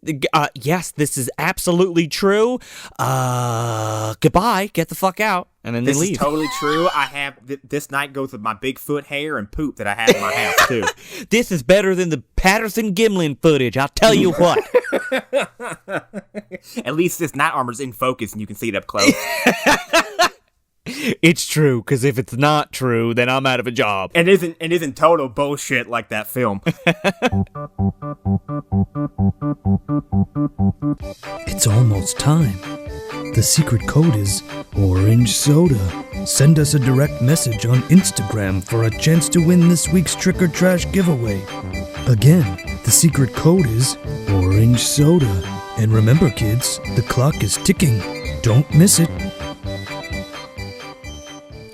yes, this is absolutely true. Goodbye. Get the fuck out. And then they leave. This is totally true. I have this night goes with my Bigfoot hair and poop that I have in my house too. This is better than the Patterson Gimlin footage. I'll tell you what. At least this night armor's in focus and you can see it up close. It's true, because if it's not true, then I'm out of a job. And isn't total bullshit like that film. It's almost time. The secret code is Orange Soda. Send us a direct message on Instagram for a chance to win this week's Trick or Trash giveaway. Again, the secret code is Orange Soda. And remember, kids, the clock is ticking. Don't miss it.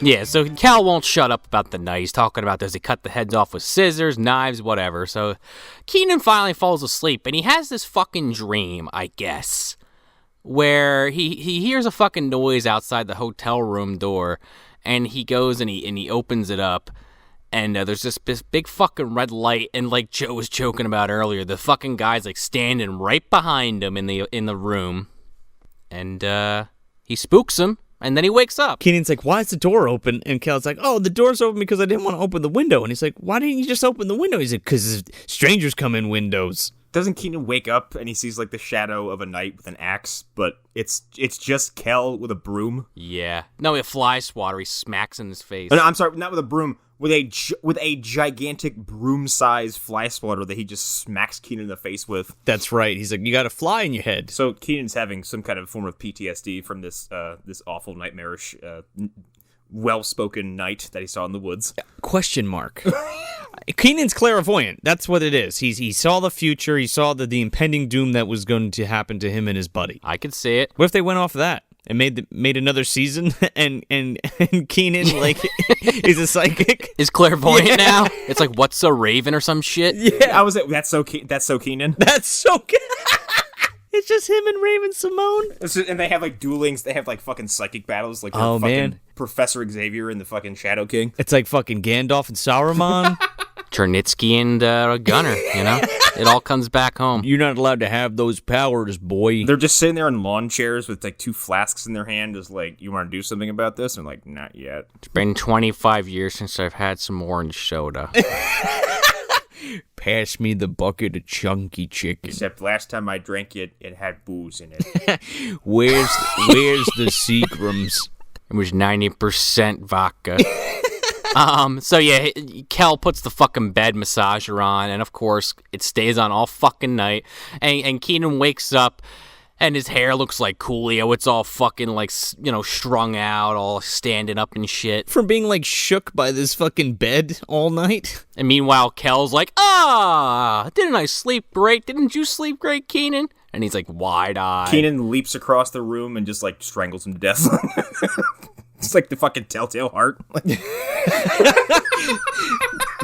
Yeah, so Cal won't shut up about the knife. He's talking about does he cut the heads off with scissors, knives, whatever. So Kenan finally falls asleep, and he has this fucking dream, I guess, where he hears a fucking noise outside the hotel room door, and he goes and he opens it up, and there's this big fucking red light, and like Joe was joking about earlier, the fucking guy's like standing right behind him in the room, and he spooks him. And then he wakes up. Kenan's like, why is the door open? And Kel's like, oh, the door's open because I didn't want to open the window. And he's like, why didn't you just open the window? He's like, because strangers come in windows. Doesn't Kenan wake up and he sees like the shadow of a knight with an axe, but it's just Kel with a broom? Yeah. No, a fly swatter. He smacks in his face. Oh, no, I'm sorry, not with a broom. With a gigantic broom-sized fly swatter that he just smacks Kenan in the face with. That's right. He's like, you got a fly in your head. So Kenan's having some kind of form of PTSD from this awful, nightmarish, well-spoken knight that he saw in the woods. Question mark. Kenan's clairvoyant. That's what it is. He saw the future. He saw the impending doom that was going to happen to him and his buddy. I could see it. What if they went off that? And made another season, and Kenan like is a psychic. Is clairvoyant now? It's like what's a raven or some shit. Yeah, I was. That's so Kenan. That's so It's just him and Raven Simone. And they have like duelings. They have like fucking psychic battles. Like fucking Professor Xavier and the fucking Shadow King. It's like fucking Gandalf and Sauron. Chernitsky and Gunner, It all comes back home. You're not allowed to have those powers, boy. They're just sitting there in lawn chairs with like 2 flasks in their hand, just like, you want to do something about this? And like, not yet. It's been 25 years since I've had some orange soda. Pass me the bucket of chunky chicken. Except last time I drank it, it had booze in it. Where's the Seagrams? It was 90% vodka. So yeah, Kel puts the fucking bed massager on, and of course, it stays on all fucking night. And Kenan wakes up, and his hair looks like Coolio. It's all fucking, like, strung out, all standing up and shit. From being, like, shook by this fucking bed all night. And meanwhile, Kel's like, didn't I sleep great? Didn't you sleep great, Kenan? And he's like, wide-eyed. Kenan leaps across the room and just, like, strangles him to death. It's like the fucking Telltale Heart.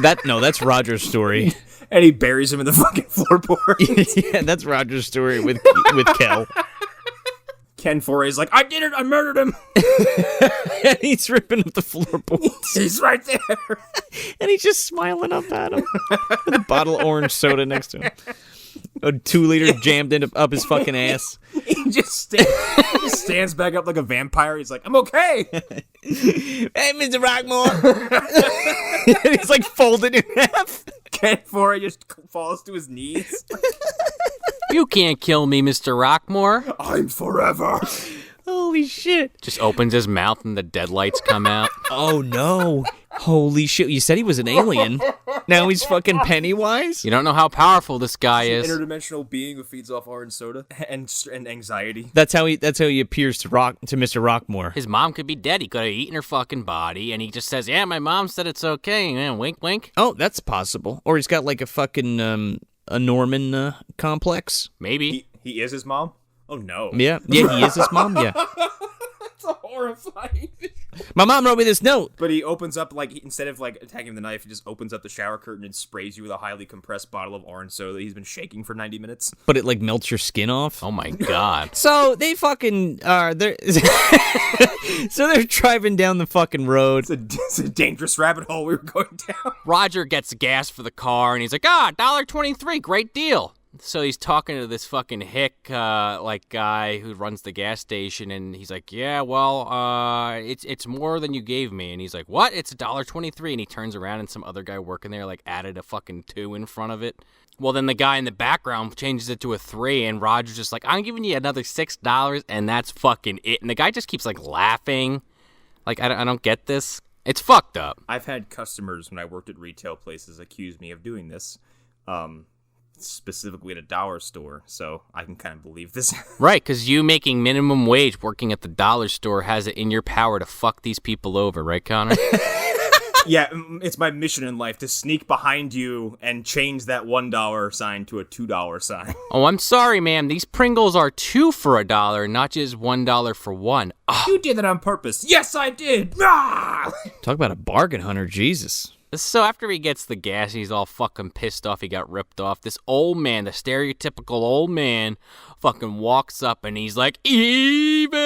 That's Roger's story. And he buries him in the fucking floorboards. Yeah, that's Roger's story with Kel. Ken Foree's like, I did it, I murdered him. And he's ripping up the floorboards. He's right there. And he's just smiling up at him. With a bottle of orange soda next to him. A 2-liter jammed up his fucking ass. He just stands back up like a vampire. He's like, I'm okay. Hey, Mr. Rockmore. And he's like folded in half. Ken Foree just falls to his knees. You can't kill me, Mr. Rockmore. I'm forever. Holy shit. Just opens his mouth and the deadlights come out. Oh, no. Holy shit. You said he was an alien. Now he's fucking Pennywise? You don't know how powerful this guy is. An interdimensional being who feeds off orange soda and anxiety. That's how he appears to Mr. Rockmore. His mom could be dead. He could have eaten her fucking body, and he just says, yeah, my mom said it's okay. Man, wink, wink. Oh, that's possible. Or he's got like a fucking a Norman complex. Maybe. He is his mom? Oh, no. Yeah, he is his mom, yeah. That's a horrifying. My mom wrote me this note. But he opens up, like, instead of, like, attacking the knife, he just opens up the shower curtain and sprays you with a highly compressed bottle of orange soda that he's been shaking for 90 minutes. But it, like, melts your skin off? Oh, my God. So they fucking are... So they're driving down the fucking road. It's a dangerous rabbit hole we were going down. Roger gets gas for the car, and he's like, $1.23, great deal. So he's talking to this fucking hick, guy who runs the gas station, and he's like, yeah, well, it's more than you gave me. And he's like, what? It's $1.23. And he turns around, and some other guy working there, like, added a fucking 2 in front of it. Well, then the guy in the background changes it to a 3, and Roger's just like, I'm giving you another $6, and that's fucking it. And the guy just keeps, like, laughing. Like, I don't get this. It's fucked up. I've had customers when I worked at retail places accuse me of doing this. Specifically at a dollar store, so I can kind of believe this. Right, because you making minimum wage working at the dollar store has it in your power to fuck these people over, right, Connor? Yeah, it's my mission in life to sneak behind you and change that $1 sign to a $2 sign. Oh, I'm sorry, ma'am. These Pringles are 2 for $1, not just $1 for 1. Oh. You did that on purpose. Yes, I did. Ah! Talk about a bargain hunter, Jesus. So after he gets the gas, he's all fucking pissed off. He got ripped off. This old man, the stereotypical old man, fucking walks up and he's like, evil!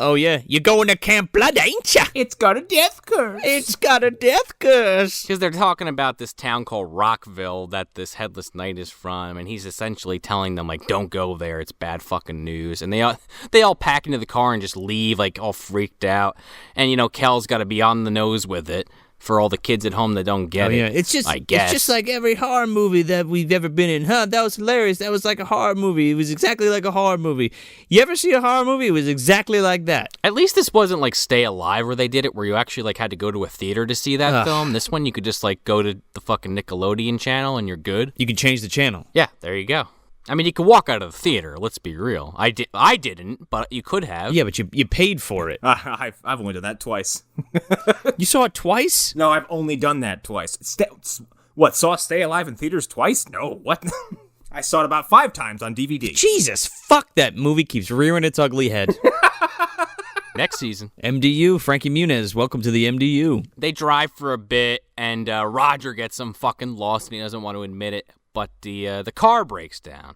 Oh, yeah. You're going to Camp Blood, ain't ya? It's got a death curse. It's got a death curse. Because they're talking about this town called Rockville that this headless knight is from, and he's essentially telling them, like, don't go there. It's bad fucking news. And they all pack into the car and just leave, like, all freaked out. And, Kel's got to be on the nose with it. For all the kids at home that don't get it. Yeah. It's just like every horror movie that we've ever been in. Huh, that was hilarious. That was like a horror movie. It was exactly like a horror movie. You ever see a horror movie? It was exactly like that. At least this wasn't like Stay Alive where they did it, where you actually like had to go to a theater to see that film. This one you could just like go to the fucking Nickelodeon channel and you're good. You can change the channel. Yeah, there you go. I mean, you could walk out of the theater. Let's be real. I didn't, but you could have. Yeah, but you paid for it. I've only done that twice. You saw it twice? No, I've only done that twice. Saw Stay Alive in theaters twice? No, what? I saw it about 5 times on DVD. Jesus, fuck that movie keeps rearing its ugly head. Next season. MDU, Frankie Muniz, welcome to the MDU. They drive for a bit, and Roger gets some fucking lost, and he doesn't want to admit it. But the car breaks down.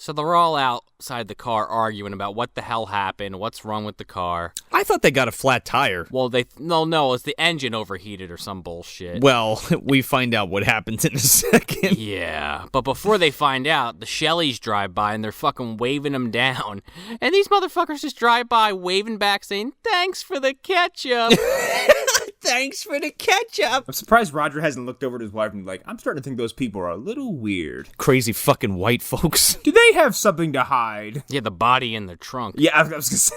So they're all outside the car arguing about what the hell happened, what's wrong with the car. I thought they got a flat tire. Well, no, it's the engine overheated or some bullshit. Well, we find out what happens in a second. Yeah, but before they find out, the Shelleys drive by and they're fucking waving them down. And these motherfuckers just drive by waving back saying, "Thanks for the ketchup." Thanks for the ketchup. I'm surprised Roger hasn't looked over at his wife and like, I'm starting to think those people are a little weird. Crazy fucking white folks. Do they have something to hide? Yeah, the body in the trunk. Yeah, I was gonna say.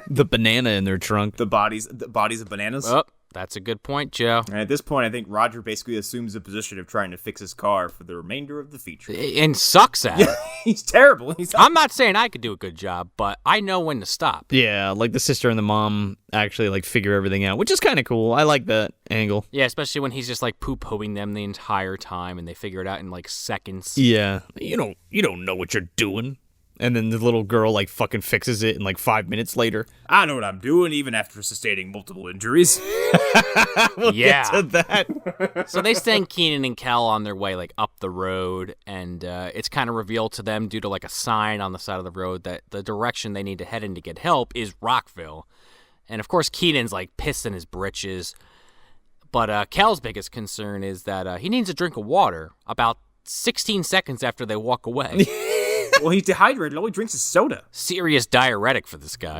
The banana in their trunk. The bodies of bananas. Oh, that's a good point, Joe. And at this point, I think Roger basically assumes the position of trying to fix his car for the remainder of the feature. And sucks at it. He's terrible. I'm not saying I could do a good job, but I know when to stop. Yeah, like the sister and the mom actually like figure everything out, which is kind of cool. I like that angle. Yeah, especially when he's just like poo-pooing them the entire time and they figure it out in like seconds. Yeah, you don't know what you're doing. And then the little girl like fucking fixes it in like 5 minutes later. I know what I'm doing, even after sustaining multiple injuries. We'll get to that. So they send Kenan and Kel on their way like up the road, and it's kind of revealed to them due to like a sign on the side of the road that the direction they need to head in to get help is Rockville. And of course Kenan's like pissing his britches. But Kel's biggest concern is that he needs a drink of water about 16 seconds after they walk away. Well, he's dehydrated. All he drinks is soda. Serious diuretic for this guy.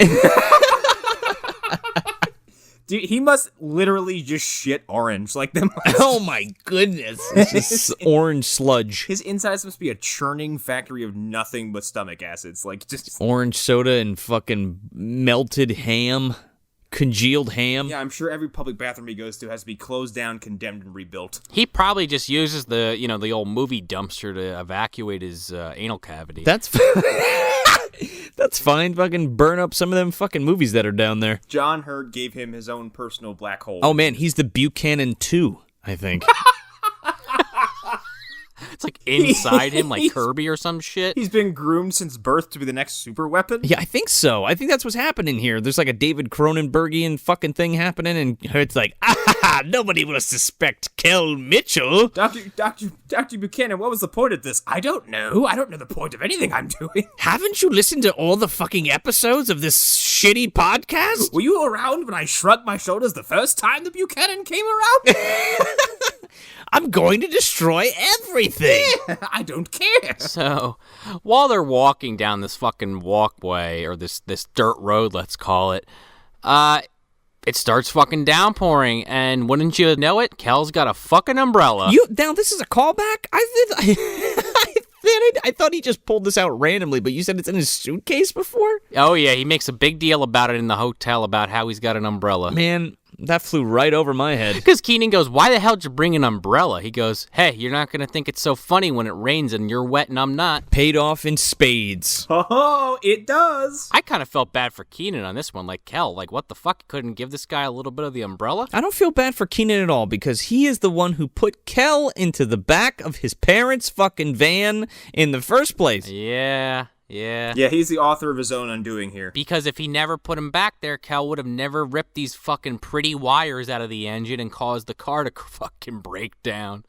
Dude, he must literally just shit orange like them. Oh my goodness. It's just orange sludge. His insides must be a churning factory of nothing but stomach acids. Like just orange soda and fucking melted ham. Congealed ham. Yeah, I'm sure every public bathroom he goes to has to be closed down, condemned, and rebuilt. He probably just uses the old movie dumpster to evacuate his anal cavity. That's that's fine. Fucking burn up some of them fucking movies that are down there. John Hurt gave him his own personal black hole. Oh man, he's the Buchanan 2, I think. It's like inside him, like Kirby or some shit. He's been groomed since birth to be the next super weapon? Yeah, I think so. I think that's what's happening here. There's like a David Cronenbergian fucking thing happening, and it's like, nobody will suspect Kel Mitchell. Dr. Buchanan, what was the point of this? I don't know. I don't know the point of anything I'm doing. Haven't you listened to all the fucking episodes of this shitty podcast? Were you around when I shrugged my shoulders the first time the Buchanan came around? I'm going to destroy everything. I don't care. So, while they're walking down this fucking walkway, or this dirt road, let's call it, it starts fucking downpouring, and wouldn't you know it, Kel's got a fucking umbrella. Now this is a callback? I thought he just pulled this out randomly, but you said it's in his suitcase before? Oh yeah, he makes a big deal about it in the hotel about how he's got an umbrella. Man, that flew right over my head. Because Kenan goes, "Why the hell did you bring an umbrella?" He goes, "Hey, you're not going to think it's so funny when it rains and you're wet and I'm not." Paid off in spades. Oh, it does. I kind of felt bad for Kenan on this one. Like, Kel, like, what the fuck? Couldn't give this guy a little bit of the umbrella? I don't feel bad for Kenan at all, because he is the one who put Kel into the back of his parents' fucking van in the first place. Yeah, he's the author of his own undoing here. Because if he never put him back there, Kel would have never ripped these fucking pretty wires out of the engine and caused the car to fucking break down.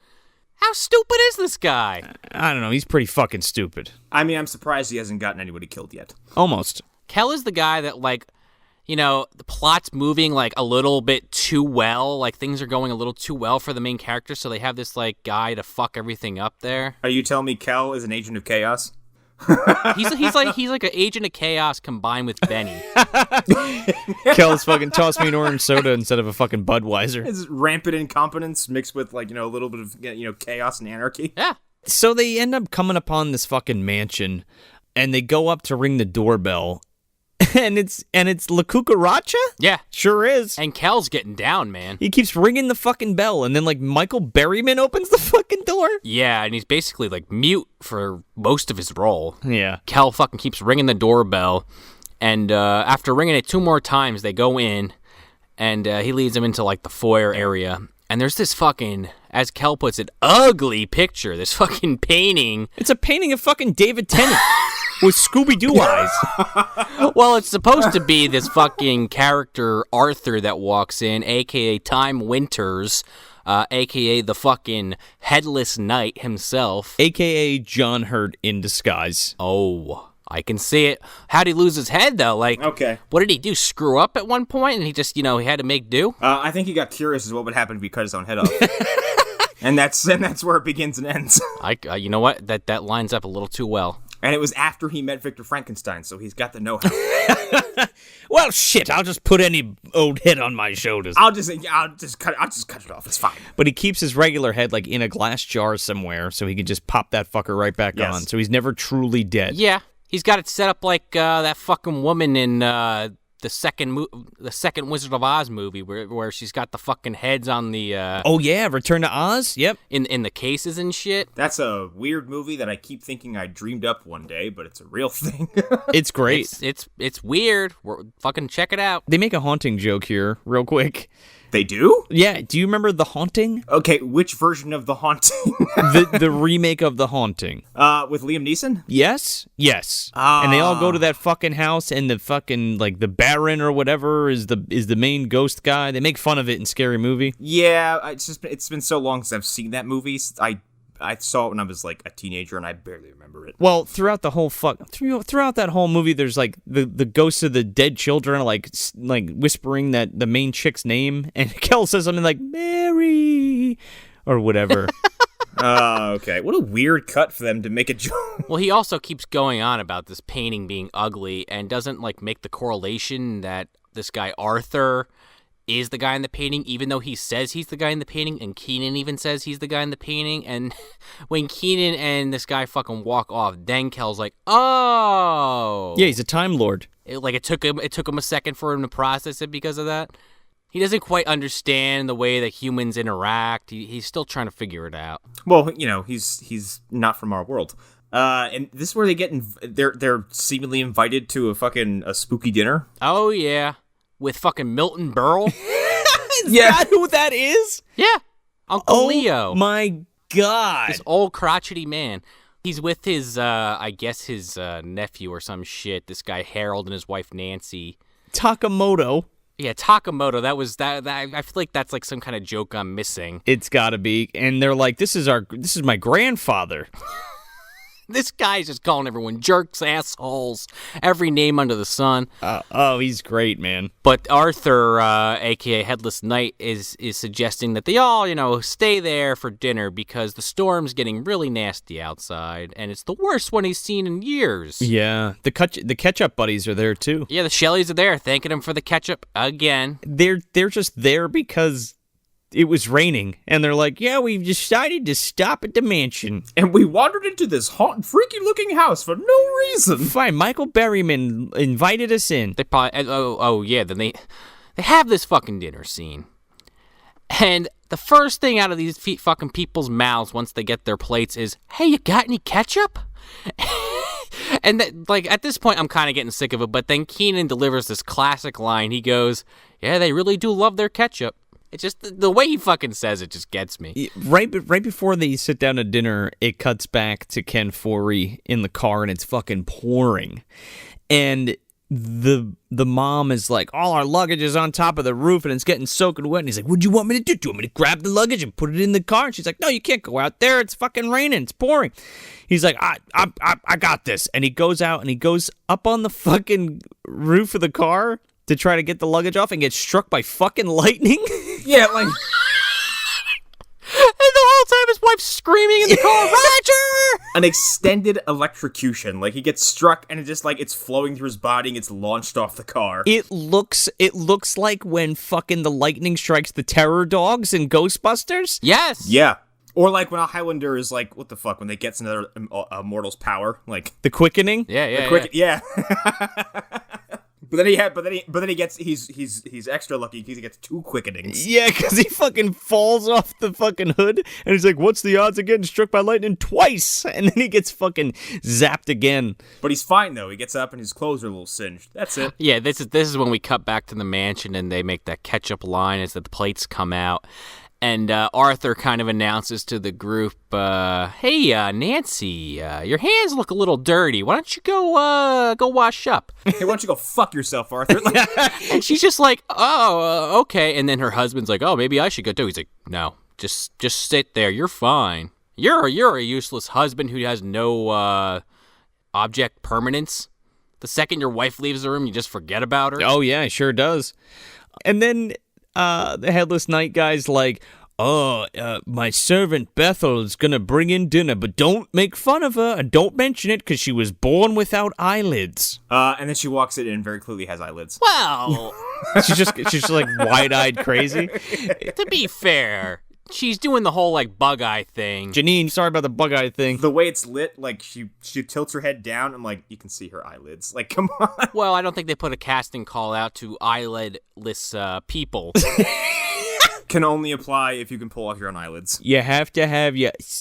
How stupid is this guy? I don't know. He's pretty fucking stupid. I mean, I'm surprised he hasn't gotten anybody killed yet. Almost. Kel is the guy that, like, you know, the plot's moving, like, a little bit too well. Like, things are going a little too well for the main character, so they have this, like, guy to fuck everything up there. Are you telling me Kel is an agent of chaos? He's like an agent of chaos combined with Benny. Kel's fucking tossed me an orange soda instead of a fucking Budweiser. It's rampant incompetence mixed with, like, a little bit of chaos and anarchy. Yeah. So they end up coming upon this fucking mansion, and they go up to ring the doorbell, and it's La Cucaracha? Yeah. Sure is. And Kel's getting down, man. He keeps ringing the fucking bell, and then, like, Michael Berryman opens the fucking door? Yeah, and he's basically, like, mute for most of his role. Yeah. Kel fucking keeps ringing the doorbell, and after ringing it 2 more times, they go in, and he leads them into, like, the foyer area. And there's this fucking, as Kel puts it, ugly picture, this fucking painting. It's a painting of fucking David Tennant. With Scooby-Doo eyes. Well, it's supposed to be this fucking character, Arthur, that walks in, a.k.a. Time Winters, a.k.a. the fucking headless knight himself. A.k.a. John Hurt in disguise. Oh, I can see it. How'd he lose his head, though? Like, okay, what did he do, screw up at one point, and he just, he had to make do? I think he got curious as what would happen if he cut his own head off. And that's where it begins and ends. You know what? That lines up a little too well. And it was after he met Victor Frankenstein, so he's got the know-how. Well, shit, I'll just put any old head on my shoulders. I'll just cut it off. It's fine. But he keeps his regular head like in a glass jar somewhere, so he can just pop that fucker right back on. So he's never truly dead. Yeah, he's got it set up like that fucking woman in the second Wizard of Oz movie where she's got the fucking heads on the oh yeah, Return to Oz. Yep, in the cases and shit. That's a weird movie that I keep thinking I dreamed up one day, but it's a real thing. It's great. It's weird. Fucking check it out. They make a haunting joke here, real quick. They do? Yeah. Do you remember The Haunting? Okay, which version of The Haunting? the remake of The Haunting. With Liam Neeson? Yes. And they all go to that fucking house, and the fucking like the Baron or whatever is the main ghost guy. They make fun of it in Scary Movie. Yeah, it's been so long since I've seen that movie. I saw it when I was like a teenager, and I barely remember it. Well, throughout the whole throughout that whole movie, there's like the ghosts of the dead children are like whispering that the main chick's name, and Kel says something like Mary or whatever. Okay. What a weird cut for them to make a joke. Well, he also keeps going on about this painting being ugly and doesn't like make the correlation that this guy Arthur is the guy in the painting, even though he says he's the guy in the painting, and Kenan even says he's the guy in the painting. And when Kenan and this guy fucking walk off, then Kel's like, "Oh, yeah, he's a Time Lord." It took him a second for him to process it because of that. He doesn't quite understand the way that humans interact. He's still trying to figure it out. Well, he's not from our world. And this is where they get they're seemingly invited to a spooky dinner. Oh yeah. With fucking Milton Berle? Is that who that is? Yeah. Uncle Leo. Oh, my God. This old crotchety man. He's with his, I guess his nephew or some shit. This guy Harold and his wife Nancy. Takamoto. Yeah, Takamoto. That was that. I feel like that's like some kind of joke I'm missing. It's gotta be. And they're like, this is my grandfather. This guy's just calling everyone jerks, assholes, every name under the sun. Oh, he's great, man. But Arthur, a.k.a. Headless Knight, is suggesting that they all, stay there for dinner because the storm's getting really nasty outside, and it's the worst one he's seen in years. Yeah, the ketchup buddies are there, too. Yeah, the Shelleys are there, thanking him for the ketchup again. They're just there because it was raining, and they're like, yeah, we've decided to stop at the mansion. And we wandered into this hot and freaky-looking house for no reason. Fine, Michael Berryman invited us in. They probably, then they have this fucking dinner scene. And the first thing out of these fucking people's mouths once they get their plates is, hey, you got any ketchup? And at this point, I'm kind of getting sick of it, but then Kenan delivers this classic line. He goes, yeah, they really do love their ketchup. It's just the way he fucking says it just gets me. Right before they sit down to dinner, it cuts back to Ken Foree in the car, and it's fucking pouring. And the mom is like, all our luggage is on top of the roof, and it's getting soaking wet. And he's like, what do you want me to do? Do you want me to grab the luggage and put it in the car? And she's like, no, you can't go out there. It's fucking raining. It's pouring. He's like, I got this. And he goes out, and he goes up on the fucking roof of the car to try to get the luggage off and get struck by fucking lightning. Yeah, like... And the whole time his wife's screaming in the car, Roger! An extended electrocution. Like, he gets struck, and it's flowing through his body, and gets launched off the car. It looks like when fucking the lightning strikes the terror dogs in Ghostbusters. Yes! Yeah. Or like when a Highlander is like, what the fuck, when they get another mortal's power. Like... The quickening? Yeah. But then he gets he's extra lucky because he gets 2 quickenings. Yeah, because he fucking falls off the fucking hood, and he's like, "What's the odds of getting struck by lightning twice?" And then he gets fucking zapped again. But he's fine though. He gets up and his clothes are a little singed. That's it. Yeah, this is when we cut back to the mansion and they make that ketchup line as the plates come out. And Arthur kind of announces to the group, hey, Nancy, your hands look a little dirty. Why don't you go wash up? Hey, why don't you go fuck yourself, Arthur? And she's just like, oh, okay. And then her husband's like, oh, maybe I should go too. He's like, no, just sit there. You're fine. You're a useless husband who has no object permanence. The second your wife leaves the room, you just forget about her. Oh, yeah, it sure does. And then the Headless Knight guy's like, my servant Bethel is going to bring in dinner, but don't make fun of her and don't mention it because she was born without eyelids. And then she walks in and very clearly has eyelids. Well, she's just like wide-eyed crazy. To be fair, she's doing the whole like bug eye thing. Janine, sorry about the bug eye thing. The way it's lit, like she tilts her head down, I'm like, you can see her eyelids. Like, come on. Well, I don't think they put a casting call out to eyelidless people. Can only apply if you can pull off your own eyelids. You have to have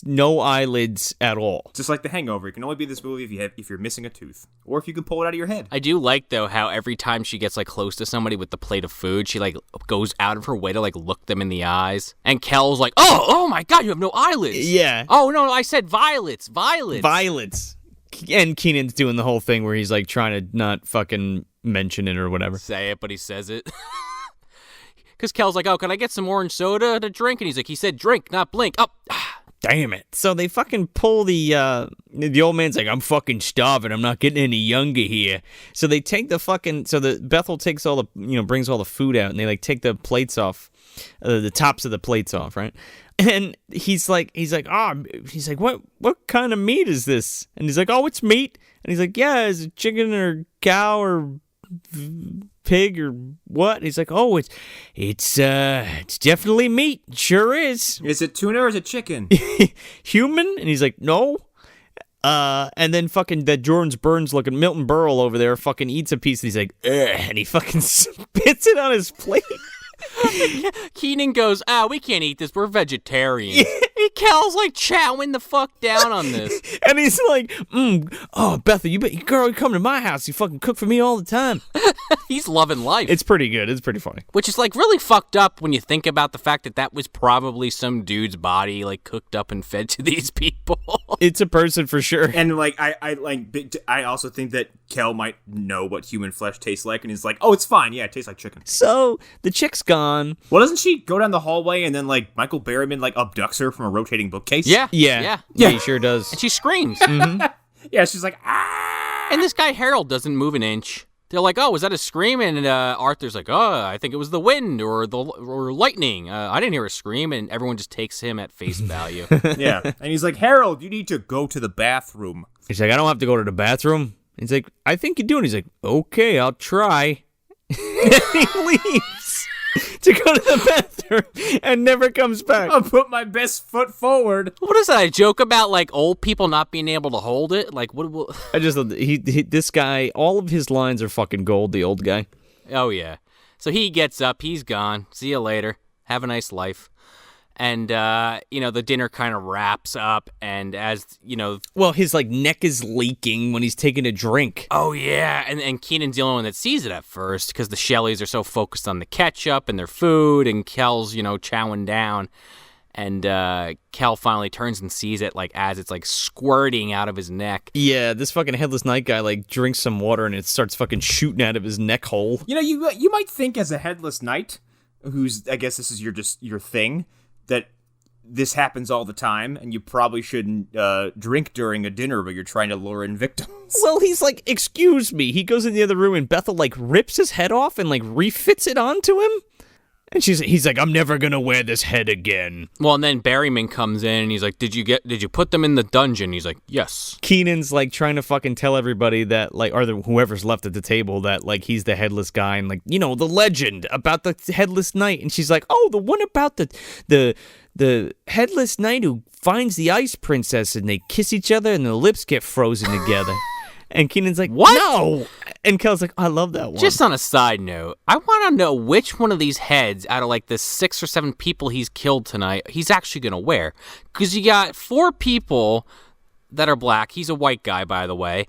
no eyelids at all. Just like The Hangover, it can only be this movie if you're missing a tooth, or if you can pull it out of your head. I do like though how every time she gets like close to somebody with the plate of food, she like goes out of her way to like look them in the eyes. And Kel's like, "Oh my God, you have no eyelids." Yeah. Oh no, I said violets. And Keenan's doing the whole thing where he's like trying to not fucking mention it or whatever. Say it, but he says it. Because Kel's like, "Oh, can I get some orange soda to drink?" And he's like, "He said drink, not blink." Oh, damn it. So they fucking pull the old man's like, "I'm fucking starving. I'm not getting any younger here." So they take the Bethel takes all the, brings all the food out and they like take the plates off, the tops of the plates off, right? And he's like, what kind of meat is this? And he's like, "Oh, it's meat." And he's like, "Yeah, is it chicken or cow or pig or what?" And he's like, "Oh, it's definitely meat. It sure is." Is it tuna or is it chicken? Human? And he's like, "No." And then fucking that Jordan Burns looking Milton Berle over there fucking eats a piece and he's like, "Ugh," and he fucking spits it on his plate. Keenan goes, "We can't eat this. We're vegetarians." Kel's like chowing the fuck down on this. And he's like, Bethel, girl, you come to my house. You fucking cook for me all the time. He's loving life. It's pretty good. It's pretty funny. Which is like really fucked up when you think about the fact that was probably some dude's body like cooked up and fed to these people. It's a person for sure. And like I also think that Kel might know what human flesh tastes like, and he's like, "Oh, it's fine. Yeah, it tastes like chicken." So the chick's gone. Well, doesn't she go down the hallway and then like Michael Berryman like abducts her from a rotating bookcase? Yeah, he sure does. And she screams. Mm-hmm. Yeah, she's like, "Ah!" And this guy Harold doesn't move an inch. They're like, "Oh, was that a scream?" And Arthur's like, "Oh, I think it was the wind or lightning. I didn't hear a scream." And everyone just takes him at face value. Yeah, and he's like, "Harold, you need to go to the bathroom." He's like, "I don't have to go to the bathroom." He's like, "I think you do." And he's like, "Okay, I'll try." And he leaves to go to the bathroom and never comes back. I'll put my best foot forward. What is that? A joke about like old people not being able to hold it? Like what? I just this guy, all of his lines are fucking gold. The old guy. Oh yeah. So he gets up. He's gone. See you later. Have a nice life. And, the dinner kind of wraps up, and as, Well, his, neck is leaking when he's taking a drink. Oh, yeah, and Keenan's the only one that sees it at first, because the Shelleys are so focused on the ketchup and their food, and Kel's, chowing down, and Kel finally turns and sees it, as it's, squirting out of his neck. Yeah, this fucking Headless Knight guy, drinks some water, and it starts fucking shooting out of his neck hole. You might think as a Headless Knight, who's, I guess this is your thing, that this happens all the time, and you probably shouldn't drink during a dinner where you're trying to lure in victims. Well, he's like, "Excuse me." He goes in the other room, and Bethel, rips his head off and, refits it onto him. And he's like, "I'm never gonna wear this head again." Well, and then Berryman comes in, and he's like, Did you put them in the dungeon? He's like, "Yes." Keenan's, trying to fucking tell everybody that, whoever's left at the table that, he's the headless guy and, the legend about the Headless Knight. And she's like, "Oh, the one about the Headless Knight who finds the Ice Princess and they kiss each other and their lips get frozen together." And Keenan's like, "What? No!" And Kel's like, "I love that one." Just on a side note, I want to know which one of these heads out of the 6 or 7 people he's killed tonight he's actually going to wear. Because you got 4 people that are black. He's a white guy, by the way.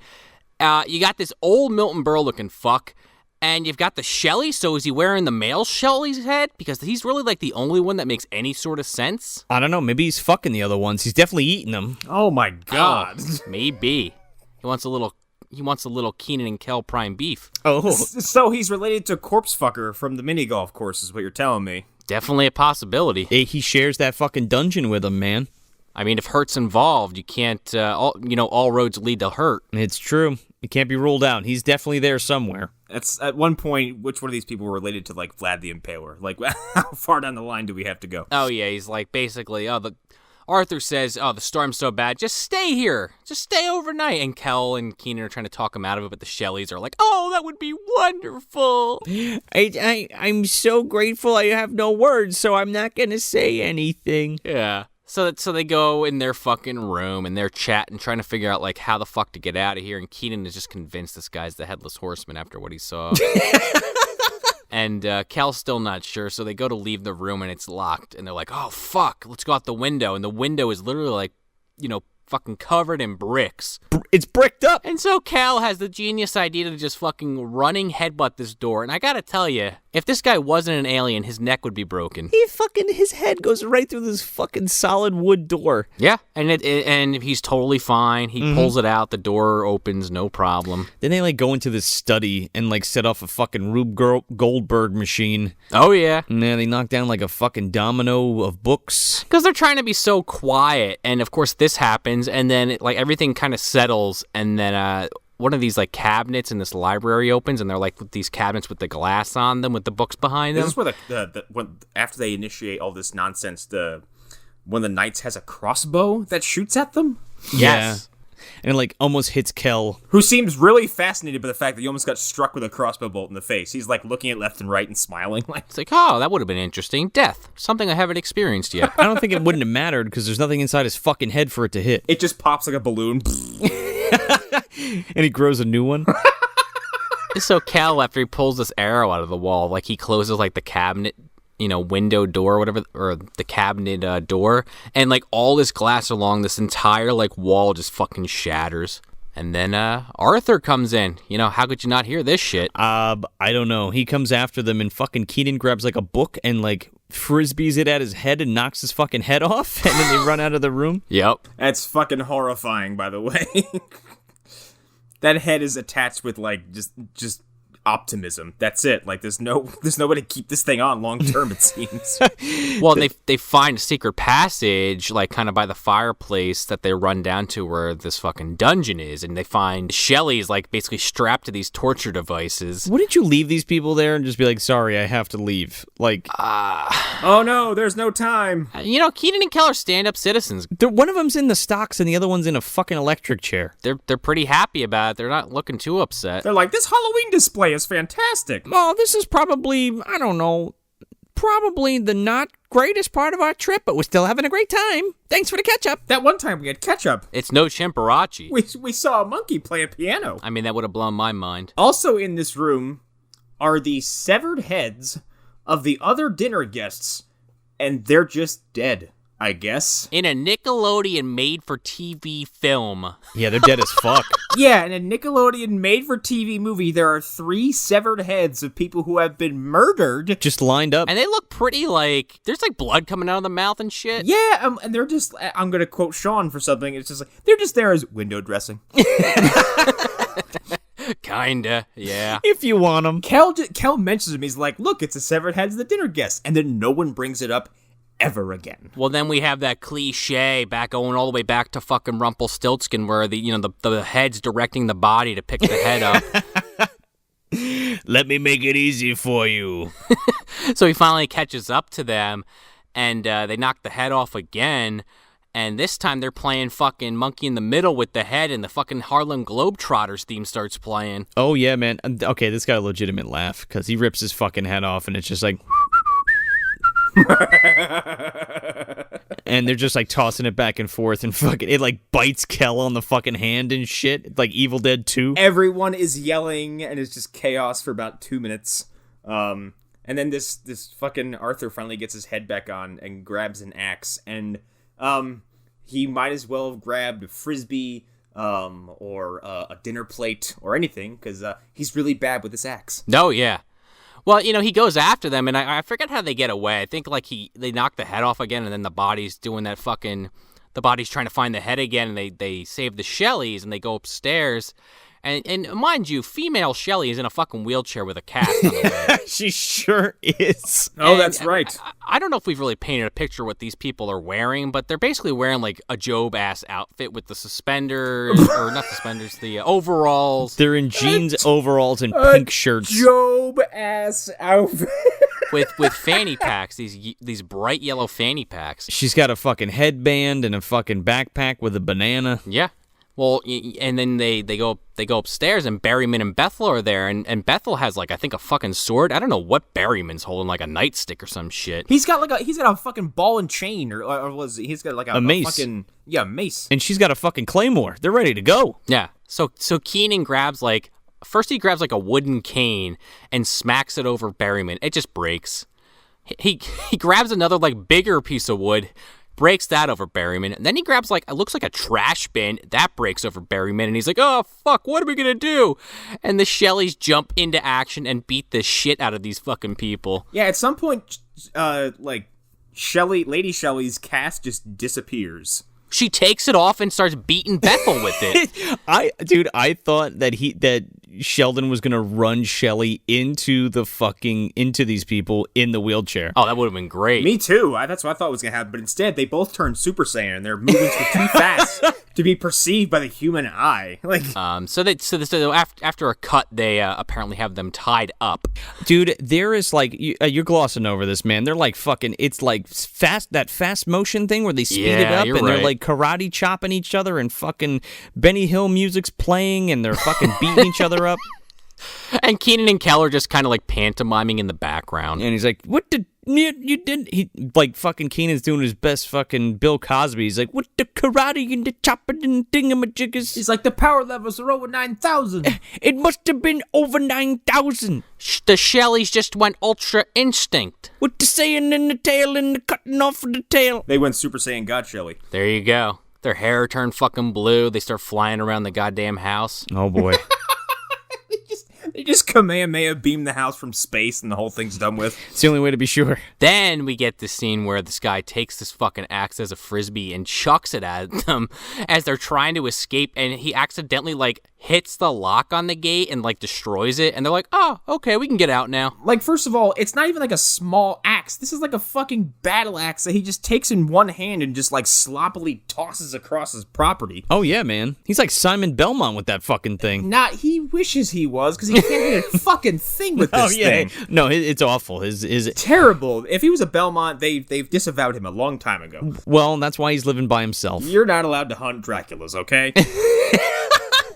You got this old Milton Berle looking fuck. And you've got the Shelley, so is he wearing the male Shelley's head? Because he's really the only one that makes any sort of sense. I don't know. Maybe he's fucking the other ones. He's definitely eating them. Oh my God. Oh, maybe. He wants a little Kenan and Kel prime beef. Oh. So he's related to Corpse Fucker from the mini golf course is what you're telling me. Definitely a possibility. He shares that fucking dungeon with him, man. I mean, if Hurt's involved, you can't, all roads lead to Hurt. It's true. It can't be ruled out. He's definitely there somewhere. That's at one point, which one of these people were related to, like, Vlad the Impaler? Like, how far down the line do we have to go? Oh, yeah, he's like, basically, Arthur says, the storm's so bad, just stay here. Just stay overnight. And Kel and Keenan are trying to talk him out of it, but the Shelleys are like, oh, that would be wonderful. I'm so grateful I have no words, so I'm not going to say anything. Yeah. So they go in their fucking room, and they're chatting, trying to figure out, like, how the fuck to get out of here. And Keenan is just convinced this guy's the Headless Horseman after what he saw. And Kel's still not sure, so they go to leave the room, and it's locked. And they're like, oh, fuck, let's go out the window. And the window is literally, like, fucking covered in bricks. It's bricked up. And so Cal has the genius idea to just fucking running headbutt this door. And I gotta tell you, if this guy wasn't an alien, his neck would be broken. His head goes right through this fucking solid wood door. Yeah, and he's totally fine. He pulls it out, the door opens, no problem. Then they, like, go into this study and, like, set off a fucking Rube Goldberg machine. Oh, yeah. And then they knock down, like, a fucking domino of books. Because they're trying to be so quiet, and of course this happens, and then, everything kind of settles, and then, one of these, like, cabinets in this library opens, and they're, like, with these cabinets with the glass on them with the books behind them. This is where when after they initiate all this nonsense, one of the knights has a crossbow that shoots at them? Yes. Yeah. And it, like, almost hits Kel. Who seems really fascinated by the fact that he almost got struck with a crossbow bolt in the face. He's, like, looking at left and right and smiling. It's like, oh, that would have been interesting. Death. Something I haven't experienced yet. I don't think it wouldn't have mattered, because there's nothing inside his fucking head for it to hit. It just pops like a balloon. And he grows a new one. So Cal, after he pulls this arrow out of the wall, like, he closes, like, the cabinet, window door or whatever, or the cabinet door, and, like, all this glass along this entire, like, wall just fucking shatters. And then Arthur comes in. How could you not hear this shit? I don't know. He comes after them, and fucking Keenan grabs, like, a book and, like, frisbees it at his head and knocks his fucking head off, and then they run out of the room. Yep. That's fucking horrifying, by the way. That head is attached with, like, just optimism. That's it. Like, there's no way to keep this thing on long term, it seems. Well, they find a secret passage, like, kind of by the fireplace that they run down to where this fucking dungeon is, and they find Shelly's, like, basically strapped to these torture devices. Wouldn't you leave these people there and just be like, sorry, I have to leave? Like, oh no, there's no time. Kenan and Kel are stand-up citizens. One of them's in the stocks and the other one's in a fucking electric chair. They're pretty happy about it. They're not looking too upset. They're like, this Halloween display is fantastic. Oh, this is probably, I don't know, the not greatest part of our trip, but we're still having a great time. Thanks for the ketchup. That one time we had ketchup. It's no Chimperachi. We saw a monkey play a piano. I mean, that would have blown my mind. Also in this room are the severed heads of the other dinner guests, and they're just dead, I guess. In a Nickelodeon made-for-TV film. Yeah, they're dead as fuck. Yeah, in a Nickelodeon made-for-TV movie, there are 3 severed heads of people who have been murdered. Just lined up. And they look pretty, like, there's, like, blood coming out of the mouth and shit. Yeah, and they're just, I'm going to quote Sean for something, it's just like, they're just there as window dressing. Kinda, yeah. If you want them. Kel mentions him, he's like, look, it's the severed heads of the dinner guests, and then no one brings it up ever again. Well, then we have that cliche going all the way back to fucking Rumpelstiltskin, where the head's directing the body to pick the head up. Let me make it easy for you. So he finally catches up to them, and they knock the head off again. And this time they're playing fucking Monkey in the Middle with the head, and the fucking Harlem Globetrotters theme starts playing. Oh yeah, man. Okay, this got a legitimate laugh because he rips his fucking head off, and it's just like. And they're just like tossing it back and forth, and fucking it like bites Kel on the fucking hand and shit, like Evil Dead 2. Everyone is yelling, and it's just chaos for about 2 minutes. And then this fucking Arthur finally gets his head back on and grabs an axe, and he might as well have grabbed a frisbee or a dinner plate or anything, because he's really bad with this axe. Oh yeah. Well, he goes after them, and I forget how they get away. I think, like, they knock the head off again, and then the body's doing that fucking... The body's trying to find the head again, and they save the Shelleys, and they go upstairs, And mind you, female Shelley is in a fucking wheelchair with a cast on her head. She sure is. Oh, that's right. I don't know if we've really painted a picture what these people are wearing, but they're basically wearing like a Job-ass outfit with the suspenders, or not suspenders, the overalls. They're in jeans, overalls, and pink shirts. Job-ass outfit. with fanny packs, these bright yellow fanny packs. She's got a fucking headband and a fucking backpack with a banana. Yeah. Well, and then they go upstairs, and Berryman and Bethel are there, and Bethel has like I think a fucking sword. I don't know what Berryman's holding, like a nightstick or some shit. He's got a fucking ball and chain, or was he's got like a mace? Mace. And she's got a fucking claymore. They're ready to go. Yeah. So Kenan grabs first he grabs like a wooden cane and smacks it over Berryman. It just breaks. He grabs another like bigger piece of wood. Breaks that over Berryman. And then he grabs it looks like a trash bin. That breaks over Berryman. And he's like, oh, fuck, what are we going to do? And the Shelleys jump into action and beat the shit out of these fucking people. Yeah, at some point, Lady Shelley's cast just disappears. She takes it off and starts beating Bethel with it. I thought that Sheldon was gonna run Shelley into these people in the wheelchair. Oh, that would have been great. Me too. That's what I thought was gonna happen. But instead, they both turn Super Saiyan, and their movements were too fast to be perceived by the human eye. So after a cut, they apparently have them tied up. Dude, there is you're glossing over this, man. They're like fucking. It's like fast motion thing where they speed it up, and right. They're like karate chopping each other, and fucking Benny Hill music's playing, and they're fucking beating each other up. And Kenan and Kel are just kind of like pantomiming in the background. And he's like, what did you did? He like fucking Kenan's doing his best fucking Bill Cosby. He's like, what the karate and the chopping and thingamajiggas? He's like, the power levels are over 9,000. It must have been over 9,000. The Shelleys just went Ultra Instinct. With the saying in the tail and the cutting off of the tail. They went Super Saiyan God Shelley. There you go. Their hair turned fucking blue. They start flying around the goddamn house. Oh boy. They just Kamehameha beam the house from space and the whole thing's done with. It's the only way to be sure. Then we get this scene where this guy takes this fucking axe as a frisbee and chucks it at them as they're trying to escape, and he accidentally hits the lock on the gate and destroys it, and they're like, oh, okay, we can get out now. First of all, it's not even a small axe. This is a fucking battle axe that he just takes in one hand and just sloppily tosses across his property. Oh yeah, man. He's like Simon Belmont with that fucking thing. He wishes he was, because he can't hit a fucking thing with this thing. No, it's awful. Is terrible. If he was a Belmont, they've disavowed him a long time ago. Well, that's why he's living by himself. You're not allowed to hunt Draculas, okay?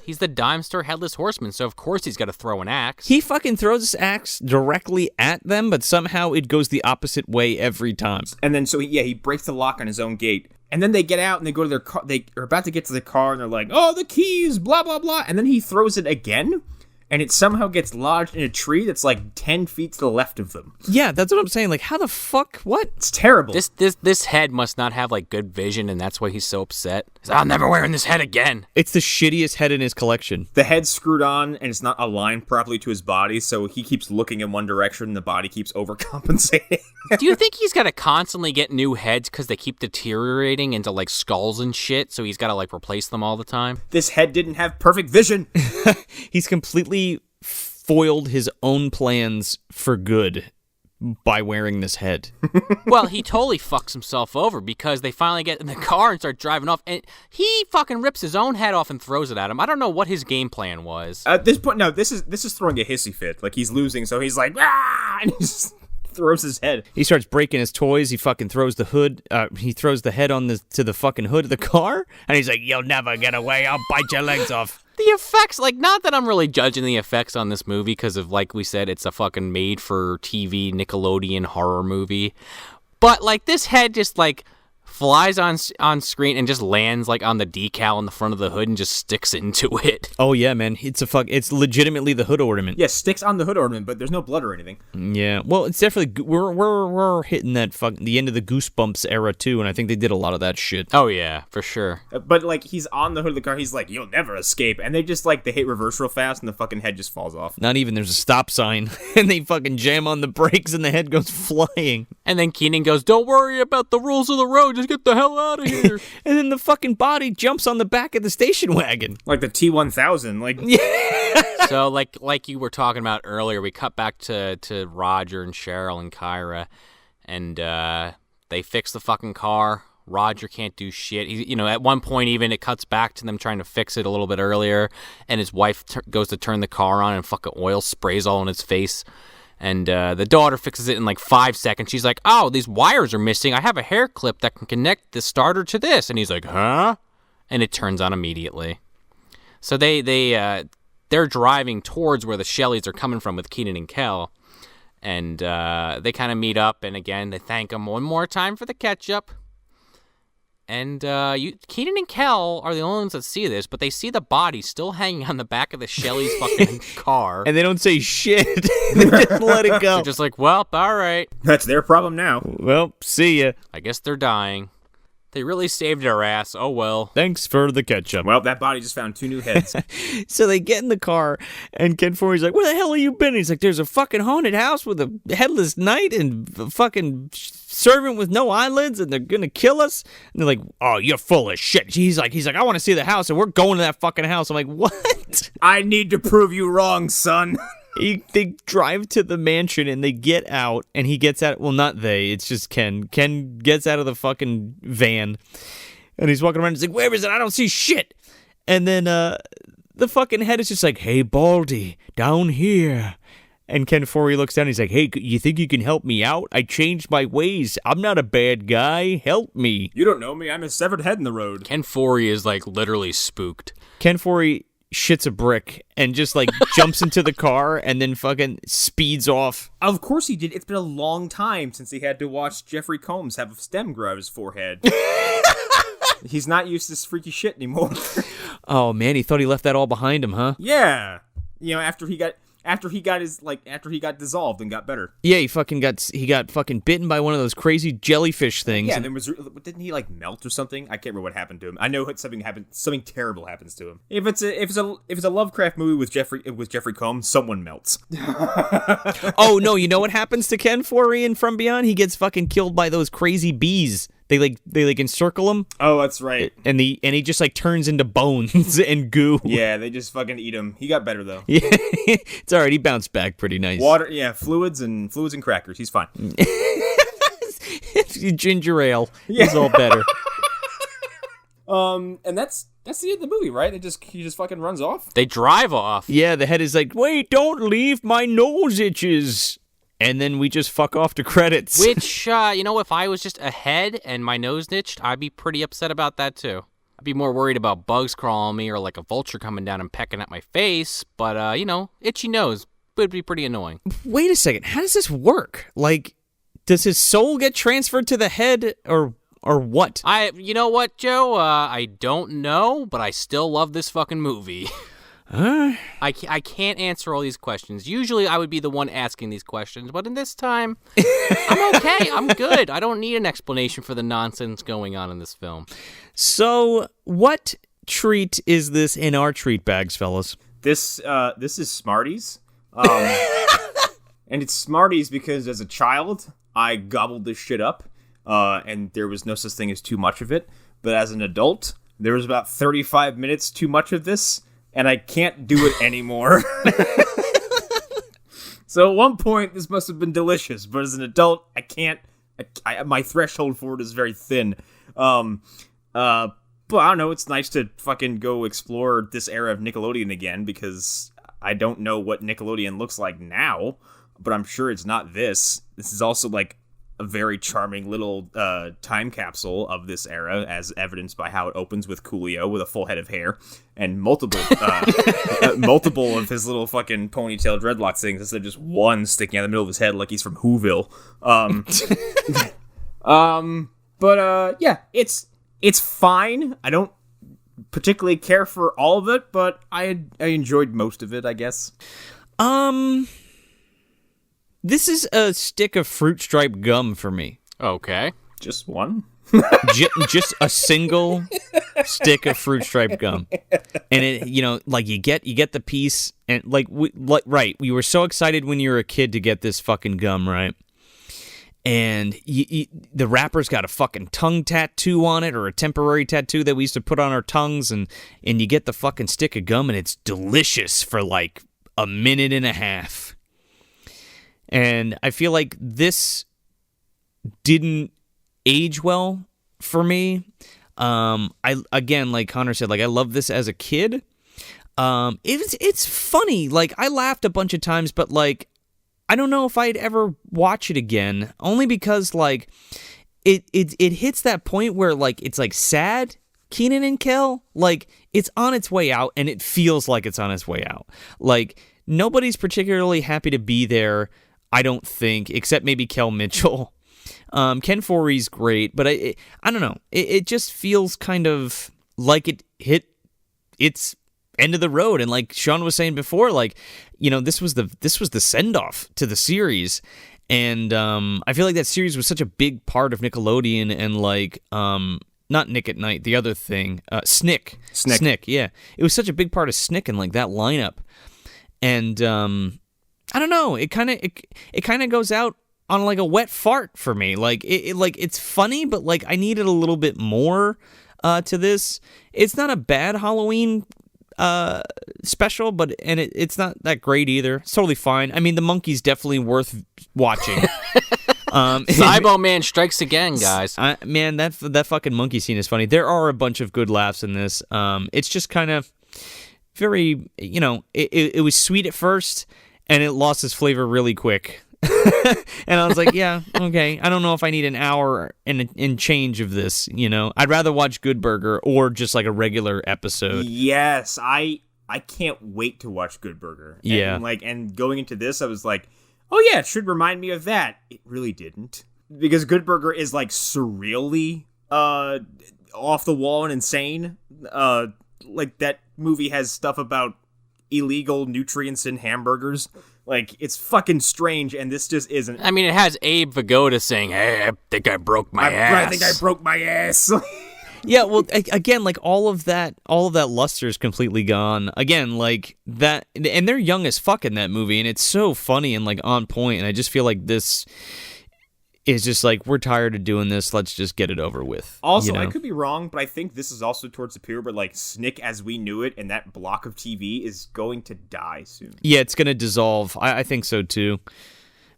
He's the dime store headless horseman, so of course he's got to throw an axe. He fucking throws his axe directly at them, but somehow it goes the opposite way every time. And then, he breaks the lock on his own gate. And then they get out and they go to their car. They are about to get to the car and they're like, oh, the keys, blah, blah, blah. And then he throws it again. And it somehow gets lodged in a tree that's 10 feet to the left of them. Yeah, that's what I'm saying. How the fuck? What? It's terrible. This head must not have good vision, and that's why he's so upset. I'm never wearing this head again. It's the shittiest head in his collection. The head's screwed on, and it's not aligned properly to his body, so he keeps looking in one direction, and the body keeps overcompensating. Do you think he's got to constantly get new heads because they keep deteriorating into skulls and shit, so he's got to replace them all the time? This head didn't have perfect vision. He's completely foiled his own plans for good by wearing this head. Well, he totally fucks himself over because they finally get in the car and start driving off, and he fucking rips his own head off and throws it at him. I don't know what his game plan was. At this point, no, this is throwing a hissy fit. He's losing, so he's like, ah! And he just throws his head. He starts breaking his toys. He fucking throws the hood. He throws the head to the fucking hood of the car, and he's like, "You'll never get away. I'll bite your legs off." The effects, not that I'm really judging the effects on this movie because of, we said, it's a fucking made-for-TV Nickelodeon horror movie. But, this head just, flies on screen and just lands, on the decal in the front of the hood and just sticks into it. Oh, yeah, man. It's legitimately the hood ornament. Yeah, sticks on the hood ornament, but there's no blood or anything. Yeah, well, it's definitely, we're hitting the end of the Goosebumps era, too, and I think they did a lot of that shit. Oh, yeah, for sure. But, he's on the hood of the car, he's like, you'll never escape, and they just, they hit reverse real fast, and the fucking head just falls off. Not even, there's a stop sign, and they fucking jam on the brakes, and the head goes flying. And then Kenan goes, "Don't worry about the rules of the road. Just get the hell out of here." And then the fucking body jumps on the back of the station wagon. Like the T-1000. Like, So, like you were talking about earlier, we cut back to Roger and Cheryl and Kyra, and they fix the fucking car. Roger can't do shit. At one point even it cuts back to them trying to fix it a little bit earlier, and his wife goes to turn the car on, and fucking oil sprays all in his face. And the daughter fixes it in like 5 seconds. She's like, "Oh, these wires are missing. I have a hair clip that can connect the starter to this." And he's like, "Huh?" And it turns on immediately. So they're driving towards where the Shelleys are coming from with Kenan and Kel. And they kind of meet up. And again, they thank him one more time for the ketchup. And Kenan and Kel are the only ones that see this, but they see the body still hanging on the back of the Shelleys' fucking car. And they don't say shit. They just let it go. They're just like, "Well, all right. That's their problem now. Well, see ya. I guess they're dying. They really saved our ass. Oh, well. Thanks for the ketchup." Well, that body just found 2 new heads. So they get in the car, and Ken Foree's like, "Where the hell have you been?" He's like, "There's a fucking haunted house with a headless knight and a fucking servant with no eyelids, and they're gonna kill us." And they're like, "Oh, you're full of shit." He's like, "I want to see the house, and we're going to that fucking house." I'm like, "What?" I need to prove you wrong, son. They drive to the mansion, and they get out, and he gets out. Well, not they. It's just Ken. Ken gets out of the fucking van, and he's walking around. He's like, "Where is it? I don't see shit." And then the fucking head is just like, "Hey, Baldy, down here." And Ken Foree looks down. And he's like, "Hey, you think you can help me out? I changed my ways. I'm not a bad guy. Help me." You don't know me. I'm a severed head in the road. Ken Foree is like literally spooked. Ken Foree shits a brick and just like jumps into the car and then fucking speeds off. Of course he did. It's been a long time since he had to watch Jeffrey Combs have a stem grow out of his forehead. He's not used to this freaky shit anymore. Oh man, he thought he left that all behind him, huh? Yeah. After he got dissolved and got better. Yeah, he got fucking bitten by one of those crazy jellyfish things. Yeah, didn't he like melt or something? I can't remember what happened to him. I know something terrible happens to him. If it's a Lovecraft movie with Jeffrey Combs, someone melts. Oh no, you know what happens to Ken Foree in From Beyond? He gets fucking killed by those crazy bees. They encircle him. Oh, that's right. And he just like turns into bones and goo. Yeah, they just fucking eat him. He got better though. Yeah, it's all right. He bounced back pretty nice. Water, yeah, fluids and crackers. He's fine. Ginger ale. Yeah. He's all better. And that's the end of the movie, right? He just fucking runs off. They drive off. Yeah, the head is like, "Wait, don't leave. My nose itches." And then we just fuck off to credits. Which, if I was just a head and my nose itched, I'd be pretty upset about that, too. I'd be more worried about bugs crawling me or like a vulture coming down and pecking at my face. But, itchy nose would be pretty annoying. Wait a second. How does this work? Like, does his soul get transferred to the head or what? You know what, Joe? I don't know, but I still love this fucking movie. I can't answer all these questions. Usually I would be the one asking these questions, but in this time, I'm okay. I'm good. I don't need an explanation for the nonsense going on in this film. So, what treat is this in our treat bags, fellas? This is Smarties. And it's Smarties because as a child, I gobbled this shit up, and there was no such thing as too much of it. But as an adult, there was about 35 minutes too much of this, and I can't do it anymore. So at one point, this must have been delicious, but as an adult, I can't. My threshold for it is very thin. But I don't know. It's nice to fucking go explore this era of Nickelodeon again, because I don't know what Nickelodeon looks like now, but I'm sure it's not this. This is also like a very charming little time capsule of this era, as evidenced by how it opens with Coolio with a full head of hair and multiple of his little fucking ponytail dreadlock things instead of just one sticking out the middle of his head like he's from Whoville. Yeah, it's fine. I don't particularly care for all of it, but I enjoyed most of it, I guess. This is a stick of fruit stripe gum for me. Okay. Just one? Just a single stick of fruit stripe gum. And it, you get the piece, and we were so excited when you were a kid to get this fucking gum, right? and the rapper's got a fucking tongue tattoo on it, or a temporary tattoo that we used to put on our tongues, and you get the fucking stick of gum, and it's delicious for like a minute and a half. And I feel like this didn't age well for me. Again, like Connor said, like I love this as a kid. It's funny. Like I laughed a bunch of times, but like I don't know if I'd ever watch it again, only because like it hits that point where like it's like sad Kenan and Kel, like it's on its way out, and it feels like it's on its way out. Like nobody's particularly happy to be there, I don't think, except maybe Kel Mitchell. Ken Foree's great, but I don't know. It just feels kind of like it hit its end of the road, and like Sean was saying before, like this was the send off to the series, and I feel like that series was such a big part of Nickelodeon, and like not Nick at Night, the other thing, Snick, yeah, it was such a big part of Snick and like that lineup, and I don't know, it kind of goes out on like a wet fart for me. Like it's funny, but like I needed a little bit more to this. It's not a bad Halloween special, but it's not that great either. It's totally fine. I mean, the monkey's definitely worth watching. Cybo-Man strikes again, guys. Man, that fucking monkey scene is funny. There are a bunch of good laughs in this. It's just kind of very, it was sweet at first, and it lost its flavor really quick. And I was like, yeah, okay. I don't know if I need an hour and change of this, I'd rather watch Good Burger or just like a regular episode. Yes, I can't wait to watch Good Burger. Yeah. And going into this, I was like, oh yeah, it should remind me of that. It really didn't. Because Good Burger is like surreally off the wall and insane. Like that movie has stuff about illegal nutrients in hamburgers. Like, it's fucking strange, and this just isn't. I mean, it has Abe Vigoda saying, hey, I think I broke my ass. I think I broke my ass. Yeah, well, again, like, all of that luster is completely gone. Again, like, that, and they're young as fuck in that movie, and it's so funny and, like, on point, and I just feel like this is just like, we're tired of doing this, let's just get it over with. Also, I could be wrong, but I think this is also towards the period where, like, Snick as we knew it and that block of TV is going to die soon. Yeah, it's going to dissolve. I think so, too.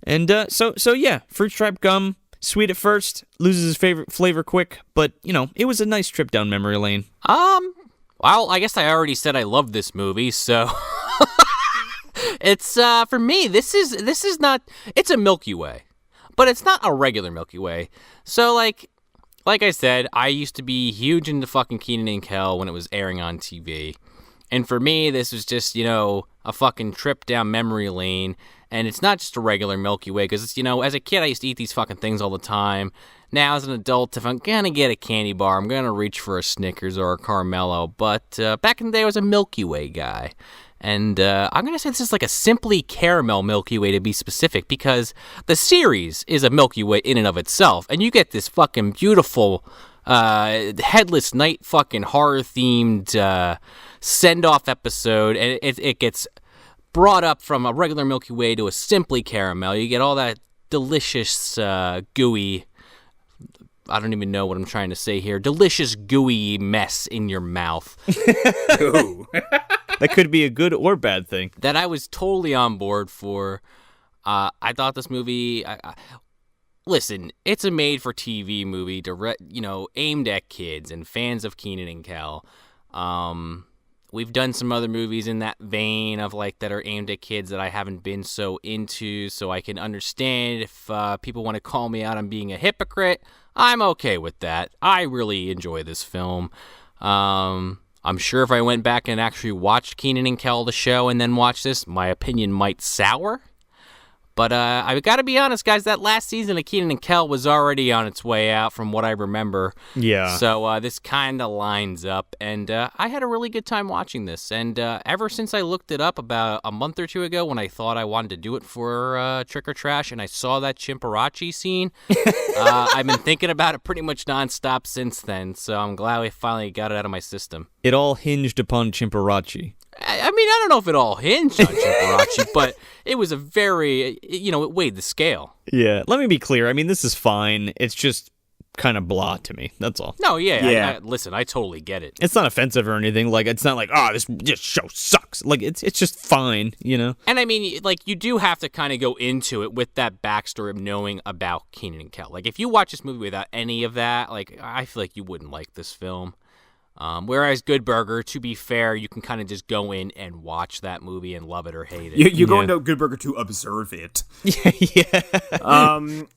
And so yeah, fruit stripe gum, sweet at first, loses its favorite flavor quick, but, it was a nice trip down memory lane. Well, I guess I already said I love this movie, so... It's, for me, this is not... It's a Milky Way. But it's not a regular Milky Way. So, like I said, I used to be huge into fucking Kenan and Kel when it was airing on TV. And for me, this was just, a fucking trip down memory lane. And it's not just a regular Milky Way, because, as a kid, I used to eat these fucking things all the time. Now, as an adult, if I'm going to get a candy bar, I'm going to reach for a Snickers or a Caramello. But back in the day, I was a Milky Way guy. And I'm going to say this is like a Simply Caramel Milky Way, to be specific, because the series is a Milky Way in and of itself. And you get this fucking beautiful headless night fucking horror-themed send-off episode. And it gets brought up from a regular Milky Way to a Simply Caramel. You get all that delicious, gooey... I don't even know what I'm trying to say here. Delicious, gooey mess in your mouth. Ooh. That could be a good or bad thing. That I was totally on board for. I thought this movie... listen, it's a made-for-TV movie, aimed at kids and fans of Kenan and Kel. We've done some other movies in that vein of that are aimed at kids that I haven't been so into, so I can understand if people want to call me out on being a hypocrite. I'm okay with that. I really enjoy this film. I'm sure if I went back and actually watched Kenan and Kel, the show, and then watched this, my opinion might sour. But I got to be honest, guys, that last season of Kenan and Kel was already on its way out from what I remember. Yeah. So this kind of lines up, and I had a really good time watching this. And ever since I looked it up about a month or two ago when I thought I wanted to do it for Trick or Trash, and I saw that Chimparachi scene, I've been thinking about it pretty much nonstop since then. So I'm glad we finally got it out of my system. It all hinged upon Chimparachi. I mean, I don't know if it all hinged on Chiparachi, but it was a very, it weighed the scale. Yeah, let me be clear. I mean, this is fine. It's just kind of blah to me. That's all. No, yeah. Listen, I totally get it. It's not offensive or anything. Like, it's not like, this show sucks. Like, it's just fine, And I mean, like, you do have to kind of go into it with that backstory of knowing about Kenan and Kel. Like, if you watch this movie without any of that, like, I feel like you wouldn't like this film. Whereas Good Burger, to be fair, you can kind of just go in and watch that movie and love it or hate it. You go into Good Burger to observe it. Yeah.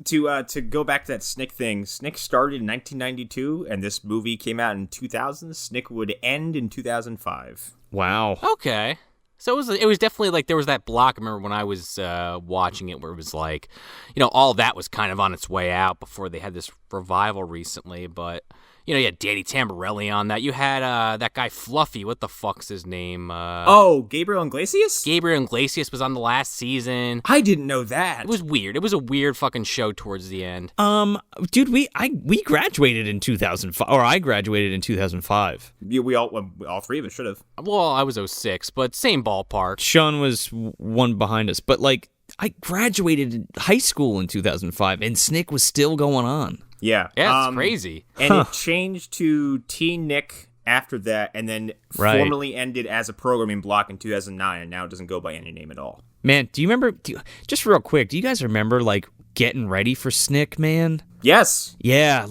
To go back to that Snick thing, Snick started in 1992, and this movie came out in 2000. Snick would end in 2005. Wow. Okay. So it was definitely like there was that block. I remember when I was watching it where it was like, all that was kind of on its way out before they had this revival recently, but... you had Danny Tamborelli on that. You had that guy Fluffy. What the fuck's his name? Gabriel Iglesias? Gabriel Iglesias was on the last season. I didn't know that. It was weird. It was a weird fucking show towards the end. Dude, we graduated in 2005, or I graduated in 2005. Yeah, we all three of us should have. Well, I was 06, but same ballpark. Sean was one behind us, but like I graduated high school in 2005, and Snick was still going on. Yeah. Yeah, it's crazy. And it changed to Teen Nick after that, and then formally ended as a programming block in 2009, and now it doesn't go by any name at all. Man, do you remember, just real quick, do you guys remember, like, getting ready for Snick, man? Yes. Yeah, it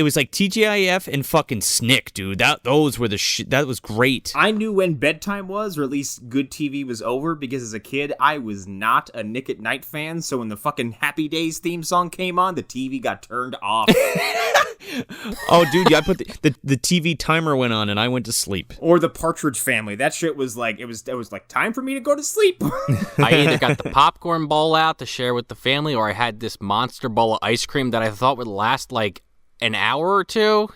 was like TGIF and fucking Snick, dude. That was great. I knew when bedtime was, or at least good TV was over, because as a kid, I was not a Nick at Night fan, so when the fucking Happy Days theme song came on, the TV got turned off. Oh, dude, I put the TV timer went on, and I went to sleep. Or the Partridge Family. That shit was like, it was like time for me to go to sleep. I either got the popcorn bowl out to share with the family, or I had this monster bowl of ice cream that I thought would last like an hour or two,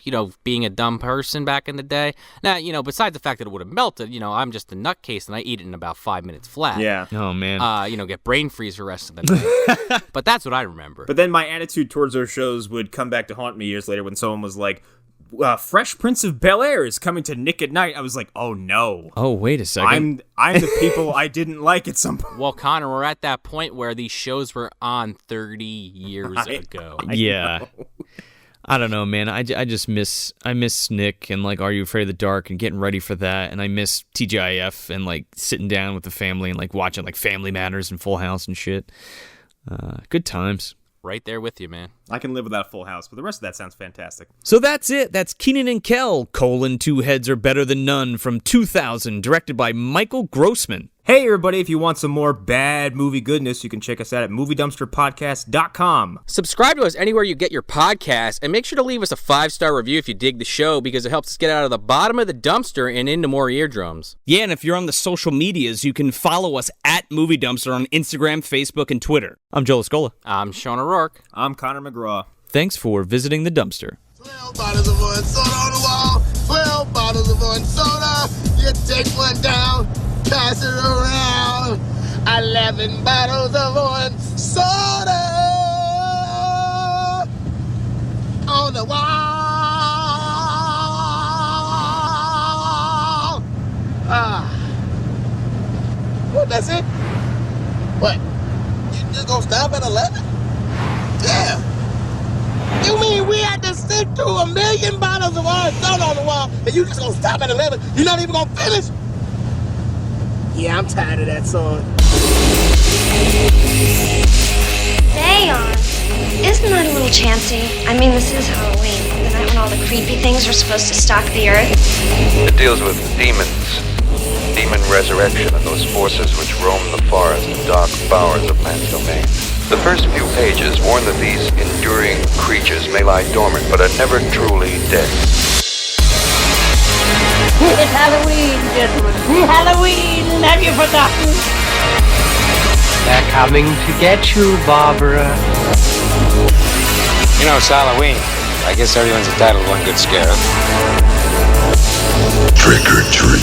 being a dumb person back in the day. Now, besides the fact that it would have melted, I'm just a nutcase and I eat it in about 5 minutes flat. Yeah. Oh, man. Get brain freeze the rest of the night. But that's what I remember. But then my attitude towards those shows would come back to haunt me years later when someone was like, Fresh Prince of Bel-Air is coming to Nick at Night. I was like, oh, no. Oh, wait a second. I'm the people I didn't like at some point. Well, Connor, we're at that point where these shows were on 30 years ago. Yeah. I don't know, man. I just miss Nick and like Are You Afraid of the Dark and getting ready for that, and I miss TGIF and like sitting down with the family and like watching like Family Matters and Full House and shit. Good times. Right there with you, man. I can live without Full House, but the rest of that sounds fantastic. So that's it. That's Kenan and Kel, Two Heads Are Better Than None from 2000, directed by Michael Grossman. Hey, everybody, if you want some more bad movie goodness, you can check us out at MovieDumpsterPodcast.com. Subscribe to us anywhere you get your podcasts, and make sure to leave us a 5-star review if you dig the show, because it helps us get out of the bottom of the dumpster and into more eardrums. Yeah, and if you're on the social medias, you can follow us at Movie Dumpster on Instagram, Facebook, and Twitter. I'm Joel Escola. I'm Sean O'Rourke. I'm Connor McGraw. Thanks for visiting the dumpster. 12 bottles of one soda on the wall, 12 bottles of one soda. You take one down, pass it around. 11 bottles of one soda on the wall. What, that's it? What? You just gonna stop at 11? Damn. You mean we had to sit through 1 million bottles of orange soda on the wall, and you just gonna stop at 11? You're not even gonna finish? Yeah, I'm tired of that song. Dayon, isn't that a little chancy? I mean, this is Halloween, the night when all the creepy things are supposed to stalk the earth. It deals with demons, demon resurrection, and those forces which roam the forest and dark bowers of man's domain. The first few pages warn that these enduring creatures may lie dormant, but are never truly dead. It's Halloween, gentlemen. Halloween, have you forgotten? They're coming to get you, Barbara. It's Halloween. I guess everyone's entitled to one good scare. Trick or treat.